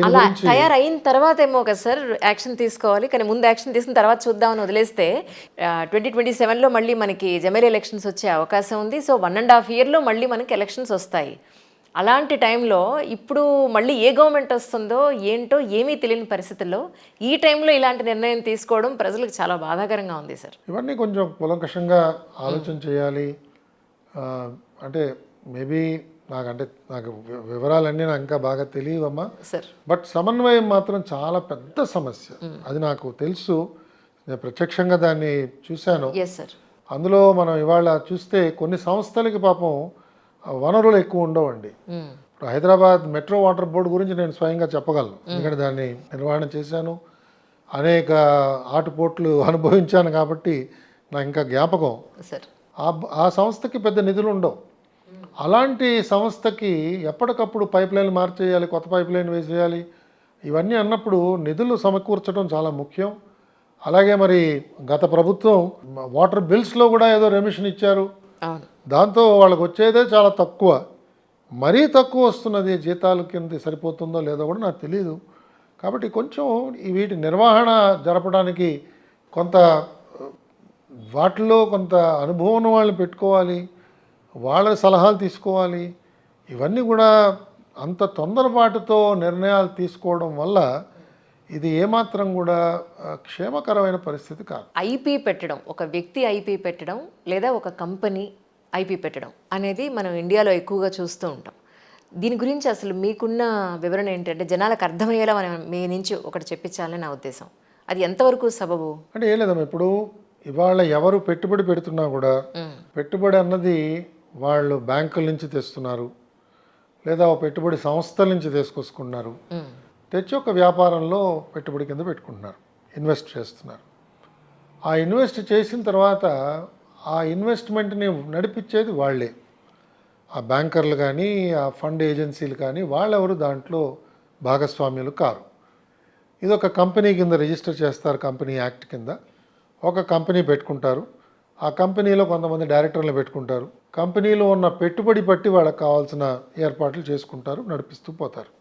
అలా తయారైన తర్వాత ఏమో కదా సార్ యాక్షన్ తీసుకోవాలి. కానీ ముందు యాక్షన్ తీసుకున్న తర్వాత చూద్దామని వదిలేస్తే 2027లో మళ్ళీ మనకి జమిలీ ఎలక్షన్స్ వచ్చే అవకాశం ఉంది. సో 1.5 yearలో మళ్ళీ మనకి ఎలక్షన్స్ వస్తాయి. అలాంటి టైంలో ఇప్పుడు మళ్ళీ ఏ గవర్నమెంట్ వస్తుందో ఏంటో ఏమీ తెలియని పరిస్థితుల్లో ఈ టైంలో ఇలాంటి నిర్ణయం తీసుకోవడం ప్రజలకు చాలా బాధాకరంగా ఉంది సార్. ఇవన్నీ కొంచెం కులంకషంగా ఆలోచన చేయాలి. అంటే మేబీ నాకు వివరాలన్నీ నాకు ఇంకా బాగా తెలియవమ్మా సార్. బట్ సమన్వయం మాత్రం చాలా పెద్ద సమస్య. అది నాకు తెలుసు, నేను ప్రత్యక్షంగా దాన్ని చూశాను. అందులో మనం ఇవాళ చూస్తే కొన్ని సంస్థలకి పాపం వనరులు ఎక్కువ ఉండవండి. ఇప్పుడు హైదరాబాద్ మెట్రో వాటర్ బోర్డు గురించి నేను స్వయంగా చెప్పగలను, ఎందుకంటే దాన్ని నిర్వహణ చేశాను, అనేక ఆటుపోట్లు అనుభవించాను కాబట్టి నాకు ఇంకా జ్ఞాపకం. ఆ సంస్థకి పెద్ద నిధులు ఉండవు. అలాంటి సంస్థకి ఎప్పటికప్పుడు పైప్ లైన్ మార్చేయాలి, కొత్త పైప్ లైన్ వేసేయాలి, ఇవన్నీ అన్నప్పుడు నిధులు సమకూర్చడం చాలా ముఖ్యం. అలాగే మరి గత ప్రభుత్వం వాటర్ బిల్స్లో కూడా ఏదో రెమిషన్ ఇచ్చారు, దాంతో వాళ్ళకి వచ్చేదే చాలా తక్కువ, మరీ తక్కువ వస్తున్నది. జీతాల కింద సరిపోతుందో లేదో కూడా నాకు తెలియదు. కాబట్టి కొంచెం వీటి నిర్వహణ జరపడానికి కొంత వాటిలో కొంత అనుభవం వాళ్ళని పెట్టుకోవాలి, వాళ్ళ సలహాలు తీసుకోవాలి. ఇవన్నీ కూడా అంత తొందరపాటుతో నిర్ణయాలు తీసుకోవడం వల్ల ఇది ఏమాత్రం కూడా క్షేమకరమైన పరిస్థితి కాదు. ఐపీ పెట్టడం, ఒక వ్యక్తి ఐపీ పెట్టడం లేదా ఒక కంపెనీ ఐపీ పెట్టడం అనేది మనం ఇండియాలో ఎక్కువగా చూస్తూ ఉంటాం. దీని గురించి అసలు మీకున్న వివరణ ఏంటంటే జనాలకు అర్థమయ్యేలా మనం మీ నుంచి ఒకటి చెప్పించాలని నా ఉద్దేశం. అది ఎంతవరకు సబబు అంటే ఏం లేదమ్మా, ఇప్పుడు ఇవాళ ఎవరు పెట్టుబడి పెడుతున్నా కూడా పెట్టుబడి అన్నది వాళ్ళు బ్యాంకుల నుంచి తెస్తున్నారు, లేదా పెట్టుబడి సంస్థల నుంచి తీసుకొసుకుంటున్నారు, తెచ్చి ఒక వ్యాపారంలో పెట్టుబడి కింద పెట్టుకుంటున్నారు, ఇన్వెస్ట్ చేస్తున్నారు. ఆ ఇన్వెస్ట్ చేసిన తర్వాత ఆ ఇన్వెస్ట్మెంట్ని నడిపించేది వాళ్ళే. ఆ బ్యాంకర్లు కానీ, ఆ ఫండ్ ఏజెన్సీలు కానీ వాళ్ళెవరు దాంట్లో భాగస్వామ్యులు కారు. ఇది ఒక కంపెనీ కింద రిజిస్టర్ చేస్తారు, కంపెనీ యాక్ట్ కింద. ఒక కంపెనీ పెట్టుకుంటారు. ఆ కంపెనీలో కొంతమంది డైరెక్టర్లు పెట్టుకుంటారు. కంపెనీలో ఉన్న పెట్టుబడి బట్టి వాళ్ళకి కావాల్సిన ఏర్పాట్లు చేసుకుంటారు, నడిపిస్తూ పోతారు.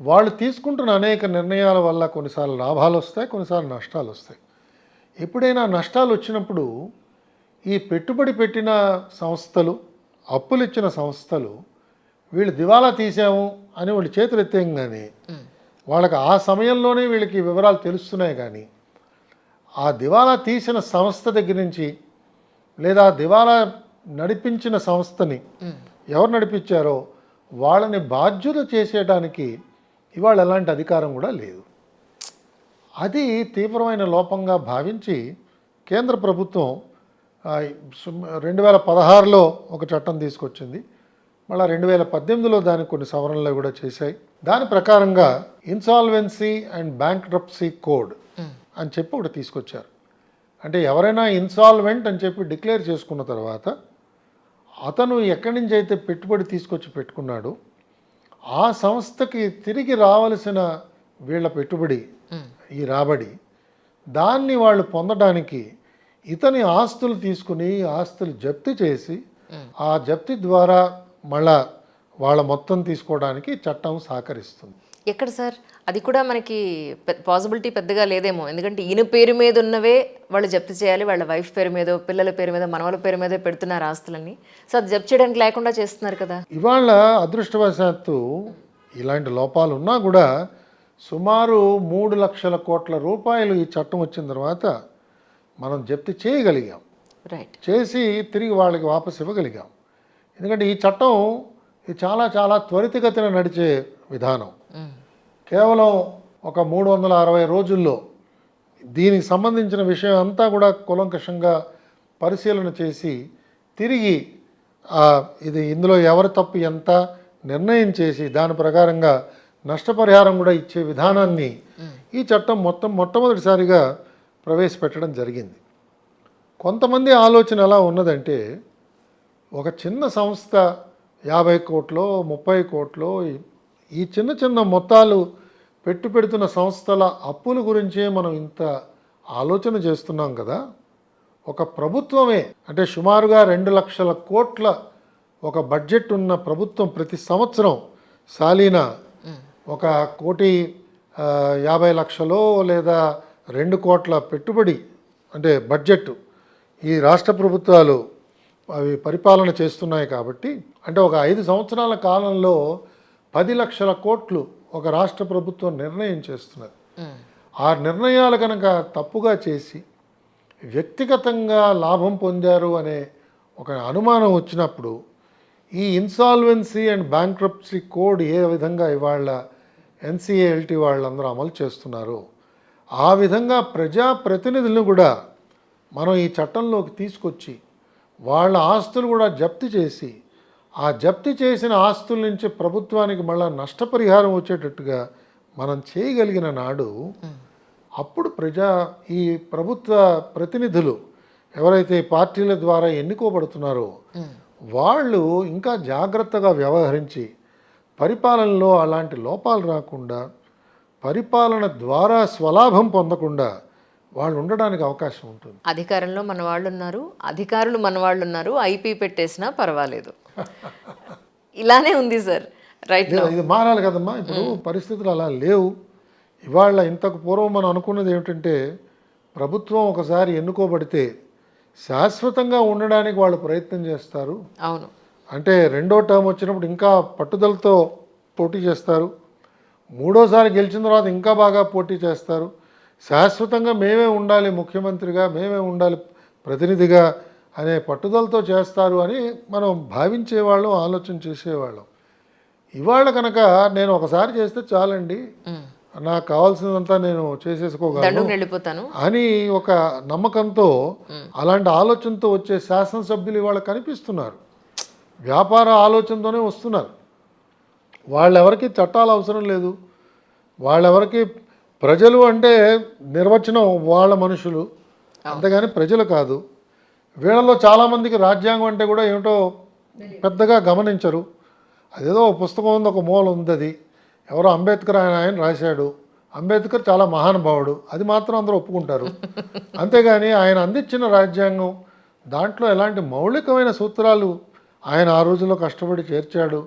వాళ్ళు తీసుకుంటున్న అనేక నిర్ణయాల వల్ల కొన్నిసార్లు లాభాలు వస్తాయి, కొన్నిసార్లు నష్టాలు వస్తాయి. ఎప్పుడైనా నష్టాలు వచ్చినప్పుడు ఈ పెట్టుబడి పెట్టిన సంస్థలు, అప్పులు ఇచ్చిన సంస్థలు వీళ్ళు దివాలా తీసాము అని వాళ్ళు చేతులు ఎత్తేయంగానే వాళ్ళకి ఆ సమయంలోనే వీళ్ళకి వివరాలు తెలుస్తున్నాయి. కానీ ఆ దివాలా తీసిన సంస్థ దగ్గర నుంచి లేదా దివాలా నడిపించిన సంస్థని ఎవరు నడిపించారో వాళ్ళని బాధ్యుత చేసేయడానికి ఇవాళ ఎలాంటి అధికారం కూడా లేదు. అది తీవ్రమైన లోపంగా భావించి కేంద్ర ప్రభుత్వం 2016లో ఒక చట్టం తీసుకొచ్చింది. మళ్ళీ 2018లో దానికి కొన్ని సవరణలు కూడా చేశాయి. దాని ప్రకారంగా ఇన్సాల్వెన్సీ అండ్ బ్యాంక్రప్సీ కోడ్ అని చెప్పి ఒకటి తీసుకొచ్చారు. అంటే ఎవరైనా ఇన్సాల్వెంట్ అని చెప్పి డిక్లేర్ చేసుకున్న తర్వాత అతను ఎక్కడి నుంచి అయితే పెట్టుబడి తీసుకొచ్చి పెట్టుకున్నాడో ఆ సంస్థకి తిరిగి రావలసిన వీళ్ళ పెట్టుబడి, ఈ రాబడి, దాన్ని వాళ్ళు పొందడానికి ఇతని ఆస్తులు తీసుకుని ఆస్తులు జప్తు చేసి ఆ జప్తి ద్వారా మళ్ళా వాళ్ళ మొత్తం తీసుకోవడానికి చట్టం సహకరిస్తుంది. ఎక్కడ సార్ అది కూడా మనకి పాసిబిలిటీ పెద్దగా లేదేమో. ఎందుకంటే ఈయన పేరు మీద ఉన్నవే వాళ్ళు జప్తు చేయాలి, వాళ్ళ వైఫ్ పేరు మీద, పిల్లల పేరు మీద, మనవల పేరు మీద పెడుతున్నారు ఆస్తులన్నీ. సో అది జప్తు చేయడానికి లేకుండా చేస్తున్నారు కదా. ఇవాళ అదృష్టవశాత్తు ఇలాంటి లోపాలు ఉన్నా కూడా సుమారు 3 లక్షల కోట్ల రూపాయలు ఈ చట్టం వచ్చిన తర్వాత మనం జప్తు చేయగలిగాం. రైట్. చేసి తిరిగి వాళ్ళకి వాపసు ఇవ్వగలిగాం. ఎందుకంటే ఈ చట్టం ఇది చాలా చాలా త్వరితగతిన నడిచే విధానం. కేవలం ఒక 360 రోజుల్లో దీనికి సంబంధించిన విషయం అంతా కూడా కూలంకషంగా పరిశీలన చేసి తిరిగి ఇది ఇందులో ఎవరి తప్పు ఎంత నిర్ణయం చేసి దాని ప్రకారంగా నష్టపరిహారం కూడా ఇచ్చే విధానాన్ని ఈ చట్టం మొట్టమొదటిసారిగా ప్రవేశపెట్టడం జరిగింది. కొంతమంది ఆలోచన ఎలా ఉన్నదంటే ఒక చిన్న సంస్థ 50 కోట్లో 30 కోట్లో ఈ చిన్న చిన్న మొత్తాలు పెడుతున్న సంస్థల అప్పుల గురించే మనం ఇంత ఆలోచన చేస్తున్నాం కదా. ఒక ప్రభుత్వమే అంటే సుమారుగా 2 లక్షల కోట్ల ఒక బడ్జెట్ ఉన్న ప్రభుత్వం ప్రతి సంవత్సరం సాలీనా 1,50,00,000 లేదా 2 కోట్ల పెట్టుబడి అంటే బడ్జెట్ ఈ రాష్ట్ర ప్రభుత్వాలు అవి పరిపాలన చేస్తున్నాయి. కాబట్టి అంటే ఒక 5 సంవత్సరాల కాలంలో 10 లక్షల కోట్లు ఒక రాష్ట్ర ప్రభుత్వం నిర్ణయం చేస్తున్నది. ఆ నిర్ణయాలు కనుక తప్పుగా చేసి వ్యక్తిగతంగా లాభం పొందారు అనే ఒక అనుమానం వచ్చినప్పుడు ఈ ఇన్సాల్వెన్సీ అండ్ బ్యాంక్రప్సీ కోడ్ ఏ విధంగా ఇవాళ NCLT వాళ్ళందరూ అమలు చేస్తున్నారో ఆ విధంగా ప్రజాప్రతినిధులను కూడా మనం ఈ చట్టంలోకి తీసుకొచ్చి వాళ్ళ ఆస్తులు కూడా జప్తు చేసి ఆ జప్తు చేసిన ఆస్తుల నుంచి ప్రభుత్వానికి మళ్ళీ నష్టపరిహారం వచ్చేటట్టుగా మనం చేయగలిగిన నాడు అప్పుడు ఈ ప్రభుత్వ ప్రతినిధులు ఎవరైతే పార్టీల ద్వారా ఎన్నుకోబడుతున్నారో వాళ్ళు ఇంకా జాగ్రత్తగా వ్యవహరించి పరిపాలనలో అలాంటి లోపాలు రాకుండా పరిపాలన ద్వారా స్వలాభం పొందకుండా వాళ్ళు ఉండడానికి అవకాశం ఉంటుంది. అధికారంలో మన వాళ్ళు ఉన్నారు, అధికారులు మన వాళ్ళు ఉన్నారు, ఐపీ పెట్టేసినా పర్వాలేదు. ఇలానే ఉంది సార్. రైట్. ఇది మారాలి కదమ్మా. ఇప్పుడు పరిస్థితులు అలా లేవు. ఇవాళ ఇంతకు పూర్వం మనం అనుకున్నది ఏమిటంటే ప్రభుత్వం ఒకసారి ఎన్నుకోబడితే శాశ్వతంగా ఉండడానికి వాళ్ళు ప్రయత్నం చేస్తారు. అవును. అంటే రెండో టర్మ్ వచ్చినప్పుడు ఇంకా పట్టుదలతో పోటీ చేస్తారు, మూడోసారి గెలిచిన తర్వాత ఇంకా బాగా పోటీ చేస్తారు, శాశ్వతంగా మేమే ఉండాలి ముఖ్యమంత్రిగా, మేమే ఉండాలి ప్రతినిధిగా అనే పట్టుదలతో చేస్తారు అని మనం భావించేవాళ్ళం, ఆలోచన చేసేవాళ్ళం. ఇవాళ కనుక నేను ఒకసారి చేస్తే చాలండి, నాకు కావాల్సినంతా నేను చేసేసుకోగలను వెళ్ళిపోతాను అని ఒక నమ్మకంతో అలాంటి ఆలోచనతో వచ్చే శాసనసభ్యులు ఇవాళ కనిపిస్తున్నారు. వ్యాపార ఆలోచనతోనే వస్తున్నారు. వాళ్ళెవరికి చట్టాలు అవసరం లేదు. వాళ్ళెవరికి ప్రజలు అంటే నిర్వచనం వాళ్ళ మనుషులు, అంతేగాని ప్రజలు కాదు. వీళ్ళలో చాలామందికి రాజ్యాంగం అంటే కూడా ఏమిటో పెద్దగా గమనించరు. అదేదో ఒక పుస్తకం ఉంది, ఒక మూల ఉంది, అది ఎవరో అంబేద్కర్ ఆయన రాశాడు, అంబేద్కర్ చాలా మహానుభావుడు, అది మాత్రం అందరూ ఒప్పుకుంటారు. అంతేగాని ఆయన అందించిన రాజ్యాంగం దాంట్లో ఎలాంటి మౌలికమైన సూత్రాలు ఆయన ఆ రోజుల్లో కష్టపడి చేర్చాడు,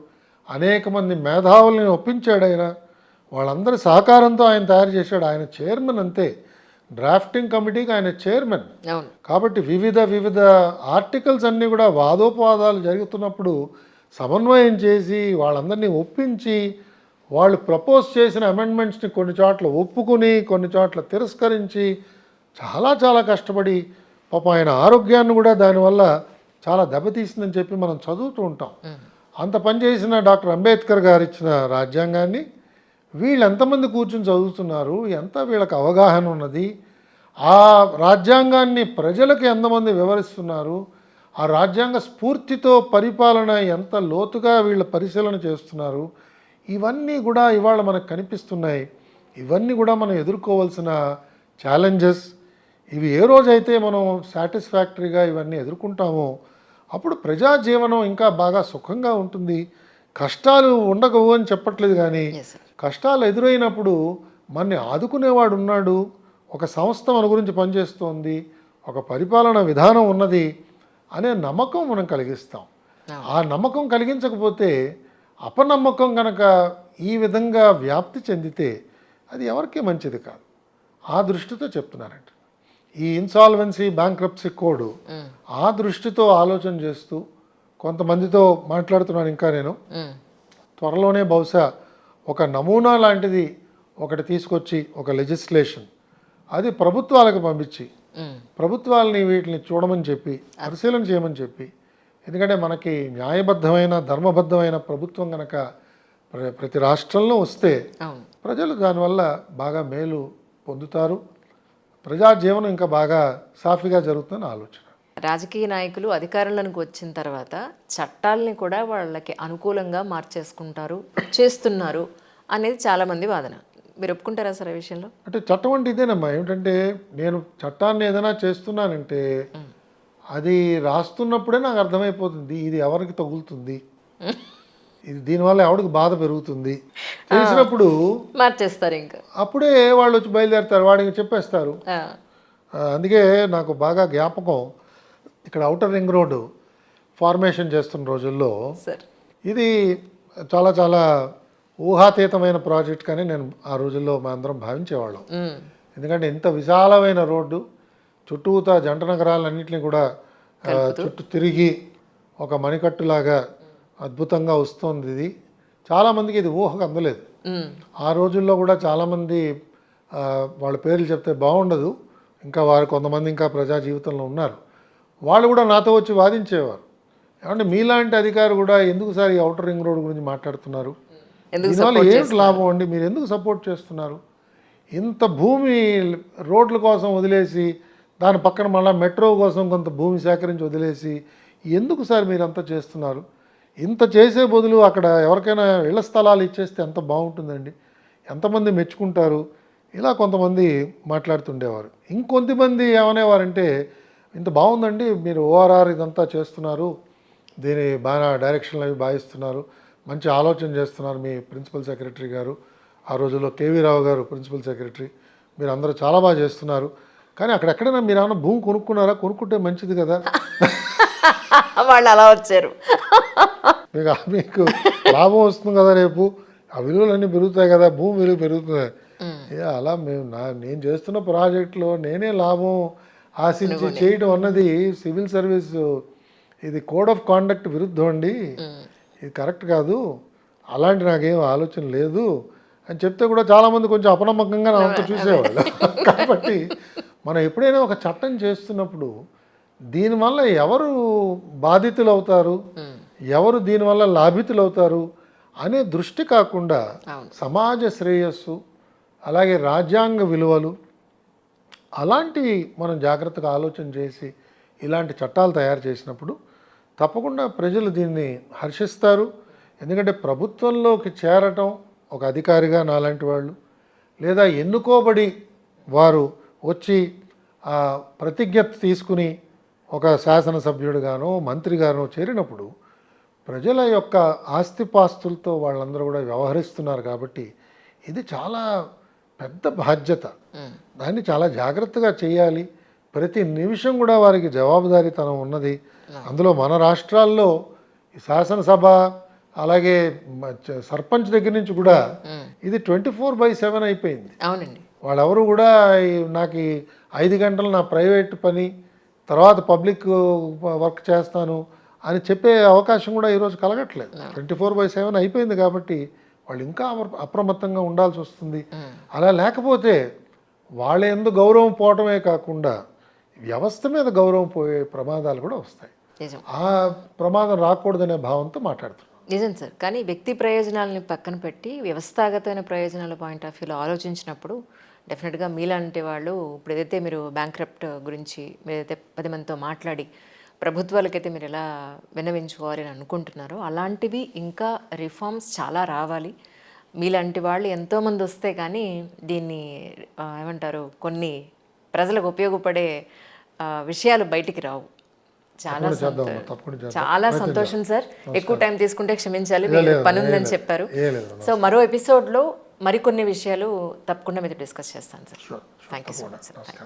అనేక మంది మేధావుల్ని ఒప్పించాడు ఆయన, వాళ్ళందరి సహకారంతో ఆయన తయారు చేశాడు. ఆయన చైర్మన్ అంతే, డ్రాఫ్టింగ్ కమిటీకి ఆయన చైర్మన్. అవును. కాబట్టి వివిధ ఆర్టికల్స్ అన్నీ కూడా వాదోపవాదాలు జరుగుతున్నప్పుడు సమన్వయం చేసి వాళ్ళందరినీ ఒప్పించి వాళ్ళు ప్రపోజ్ చేసిన అమెండ్మెంట్స్ని కొన్ని చోట్ల ఒప్పుకుని కొన్ని చోట్ల తిరస్కరించి చాలా కష్టపడి పాపం ఆయన ఆరోగ్యాన్ని కూడా దానివల్ల చాలా దెబ్బతీసిందని చెప్పి మనం చదువుతూ ఉంటాం. అంత పనిచేసిన డాక్టర్ అంబేద్కర్ గారు ఇచ్చిన రాజ్యాంగాన్ని వీళ్ళు ఎంతమంది కూర్చుని చదువుతున్నారు, ఎంత వీళ్ళకి అవగాహన ఉన్నది, ఆ రాజ్యాంగాన్ని ప్రజలకు ఎంతమంది వివరిస్తున్నారు, ఆ రాజ్యాంగ స్ఫూర్తితో పరిపాలన ఎంత లోతుగా వీళ్ళు పరిశీలన చేస్తున్నారు, ఇవన్నీ కూడా ఇవాళ మనకు కనిపిస్తున్నాయి. ఇవన్నీ కూడా మనం ఎదుర్కోవాల్సిన ఛాలెంజెస్. ఇవి ఏ రోజైతే మనం సాటిస్ఫాక్టరీగా ఇవన్నీ ఎదుర్కొంటామో అప్పుడు ప్రజా జీవనం ఇంకా బాగా సుఖంగా ఉంటుంది. కష్టాలు ఉండవు అని చెప్పట్లేదు, కానీ కష్టాలు ఎదురైనప్పుడు మనని ఆదుకునేవాడు ఉన్నాడు, ఒక సంస్థ మన గురించి పనిచేస్తోంది, ఒక పరిపాలన విధానం ఉన్నది అనే నమ్మకం మనం కలిగిస్తాం. ఆ నమ్మకం కలిగించకపోతే, అపనమ్మకం కనుక ఈ విధంగా వ్యాప్తి చెందితే అది ఎవరికీ మంచిది కాదు. ఆ దృష్టితో చెప్తున్నారంట ఈ ఇన్సాల్వెన్సీ బ్యాంక్రప్సీ కోడ్. ఆ దృష్టితో ఆలోచన చేస్తూ కొంతమందితో మాట్లాడుతున్నాను. ఇంకా నేను త్వరలోనే బహుశా ఒక నమూనా లాంటిది ఒకటి తీసుకొచ్చి ఒక లెజిస్లేషన్ అది ప్రభుత్వాలకు పంపించి ప్రభుత్వాలని వీటిని చూడమని చెప్పి పరిశీలన చేయమని చెప్పి, ఎందుకంటే మనకి న్యాయబద్ధమైన ధర్మబద్ధమైన ప్రభుత్వం కనుక ప్రతి రాష్ట్రంలో వస్తే ప్రజలు దానివల్ల బాగా మేలు పొందుతారు, ప్రజా జీవనం ఇంకా బాగా సాఫీగా జరుగుతుందని ఆలోచన. రాజకీయ నాయకులు అధికారంలోకి వచ్చిన తర్వాత చట్టాలని కూడా వాళ్ళకి అనుకూలంగా మార్చేసుకుంటారు, చేస్తున్నారు అనేది చాలామంది వాదన. మీరు ఒప్పుకుంటారా సార్ ఈ విషయంలో? అంటే చట్టం అంటే ఇదేనమ్మా, ఏమిటంటే నేను చట్టాన్ని ఏదైనా చేస్తున్నానంటే అది రాస్తున్నప్పుడే నాకు అర్థమైపోతుంది ఇది ఎవరికి తగులుతుంది, ఇది దీనివల్ల ఎవరికి బాధ పెరుగుతుంది తెలిసినప్పుడు మార్చేస్తారు. ఇంకా అప్పుడే వాళ్ళు వచ్చి బయలుదేరుతారు, వాడికి చెప్పేస్తారు. అందుకే నాకు బాగా జ్ఞాపకం, ఇక్కడ ఔటర్ రింగ్ రోడ్డు ఫార్మేషన్ చేస్తున్న రోజుల్లో ఇది చాలా ఊహాతీతమైన ప్రాజెక్ట్ కానీ నేను ఆ రోజుల్లో మా అందరం భావించేవాళ్ళం. ఎందుకంటే ఇంత విశాలమైన రోడ్డు చుట్టూతా జంట నగరాలన్నింటినీ కూడా చుట్టూ తిరిగి ఒక మణికట్టులాగా అద్భుతంగా వస్తుంది. ఇది చాలామందికి ఇది ఊహకు అందలేదు. ఆ రోజుల్లో కూడా చాలామంది వాళ్ళ పేర్లు చెప్తే బాగుండదు, ఇంకా వారు కొంతమంది ఇంకా ప్రజా జీవితంలో ఉన్నారు, వాళ్ళు కూడా నాతో వచ్చి వాదించేవారు. ఏమంటే మీలాంటి అధికారి కూడా ఎందుకు సార్ ఈ ఔటర్ రింగ్ రోడ్ గురించి మాట్లాడుతున్నారు, దీనివల్ల ఏంటి లాభం అండి, మీరు ఎందుకు సపోర్ట్ చేస్తున్నారు, ఇంత భూమి రోడ్ల కోసం వదిలేసి దాని పక్కన మళ్ళీ మెట్రో కోసం కొంత భూమి సేకరించి వదిలేసి ఎందుకు సార్ మీరు అంతా చేస్తున్నారు, ఇంత చేసే బదులు అక్కడ ఎవరికైనా ఇళ్ల స్థలాలు ఇచ్చేస్తే ఎంత బాగుంటుందండి, ఎంతమంది మెచ్చుకుంటారు, ఇలా కొంతమంది మాట్లాడుతుండేవారు. ఇంకొంతమంది ఏమనేవారంటే ఇంత బాగుందండి మీరు ఓఆర్ఆర్ ఇదంతా చేస్తున్నారు, దీని బాగా డైరెక్షన్లు అవి భావిస్తున్నారు, మంచి ఆలోచన చేస్తున్నారు మీ ప్రిన్సిపల్ సెక్రటరీ గారు, ఆ రోజుల్లో కేవీ రావు గారు ప్రిన్సిపల్ సెక్రటరీ, మీరు అందరూ చాలా బాగా చేస్తున్నారు, కానీ అక్కడెక్కడైనా మీరు ఏమైనా భూమి కొనుక్కున్నారా, కొనుక్కుంటే మంచిది కదా. వాళ్ళు అలా వచ్చారు, మీకు లాభం వస్తుంది కదా, రేపు ఆ విలువలన్నీ పెరుగుతాయి కదా, భూమి విలువ పెరుగుతుంది. అలా నేను చేస్తున్న ప్రాజెక్టులో నేనే లాభం ఆశించి చేయడం అన్నది సివిల్ సర్వీస్ ఇది కోడ్ ఆఫ్ కాండక్ట్ విరుద్ధం అండి, ఇది కరెక్ట్ కాదు, అలాంటి నాకేం ఆలోచన లేదు అని చెప్తే కూడా చాలామంది కొంచెం అపనమ్మకంగా అంతా చూసేవాళ్ళు. కాబట్టి మనం ఎప్పుడైనా ఒక చట్టం చేస్తున్నప్పుడు దీనివల్ల ఎవరు బాధితులు అవుతారు, ఎవరు దీనివల్ల లాభితులు అవుతారు అనే దృష్టి కాకుండా సమాజ శ్రేయస్సు అలాగే రాజ్యాంగ విలువలు అలాంటివి మనం జాగ్రత్తగా ఆలోచన చేసి ఇలాంటి చట్టాలు తయారు చేసినప్పుడు తప్పకుండా ప్రజలు దీన్ని హర్షిస్తారు. ఎందుకంటే ప్రభుత్వంలోకి చేరటం ఒక అధికారిగా నాలాంటి వాళ్ళు లేదా ఎన్నుకోబడి వారు వచ్చి ఆ ప్రతిజ్ఞ తీసుకుని ఒక శాసనసభ్యుడిగానో మంత్రిగానో చేరినప్పుడు ప్రజల యొక్క ఆస్తిపాస్తులతో వాళ్ళందరూ కూడా వ్యవహరిస్తున్నారు కాబట్టి ఇది చాలా పెద్ద బాధ్యత. దాన్ని చాలా జాగ్రత్తగా చేయాలి. ప్రతి నిమిషం కూడా వారికి జవాబుదారీతనం ఉన్నది. అందులో మన రాష్ట్రాల్లో ఈ శాసనసభ అలాగే సర్పంచ్ దగ్గర నుంచి కూడా ఇది 24/7 అయిపోయింది. అవునండి. వాళ్ళెవరు కూడా నాకు 5 గంటలు నా ప్రైవేట్ పని తర్వాత పబ్లిక్ వర్క్ చేస్తాను అని చెప్పే అవకాశం కూడా ఈరోజు కలగట్లేదు. 24/7 అయిపోయింది కాబట్టి వాళ్ళు ఇంకా అప్రమత్తంగా ఉండాల్సి వస్తుంది. అలా లేకపోతే వాళ్ళ ఎందు గౌరవం పోవటమే కాకుండా వ్యవస్థ మీద గౌరవం పోయే ప్రమాదాలు కూడా వస్తాయి. నిజం. ఆ ప్రమాదం రాకూడదనే భావంతో మాట్లాడుతున్నాం. నిజం సార్. కానీ వ్యక్తి ప్రయోజనాలని పక్కన పెట్టి వ్యవస్థాగతమైన ప్రయోజనాల పాయింట్ ఆఫ్ వ్యూలో ఆలోచించినప్పుడు డెఫినెట్గా మీలాంటి వాళ్ళు ఇప్పుడు ఏదైతే మీరు బ్యాంక్రప్ట్ గురించి మీరైతే 10 మందితో మాట్లాడి ప్రభుత్వాలకైతే మీరు ఎలా విన్నవించుకోవాలి అని అనుకుంటున్నారో అలాంటివి ఇంకా రిఫార్మ్స్ చాలా రావాలి. మీలాంటి వాళ్ళు ఎంతోమంది వస్తే కానీ దీన్ని ఏమంటారు కొన్ని ప్రజలకు ఉపయోగపడే విషయాలు బయటికి రావు. చాలా చాలా సంతోషం సార్. ఎక్కువ టైం తీసుకుంటే క్షమించాలి, మీకు పని ఉందని చెప్పారు. సో మరో ఎపిసోడ్లో మరికొన్ని విషయాలు తప్పకుండా మీతో డిస్కస్ చేస్తాను sir. Thank you so much sir.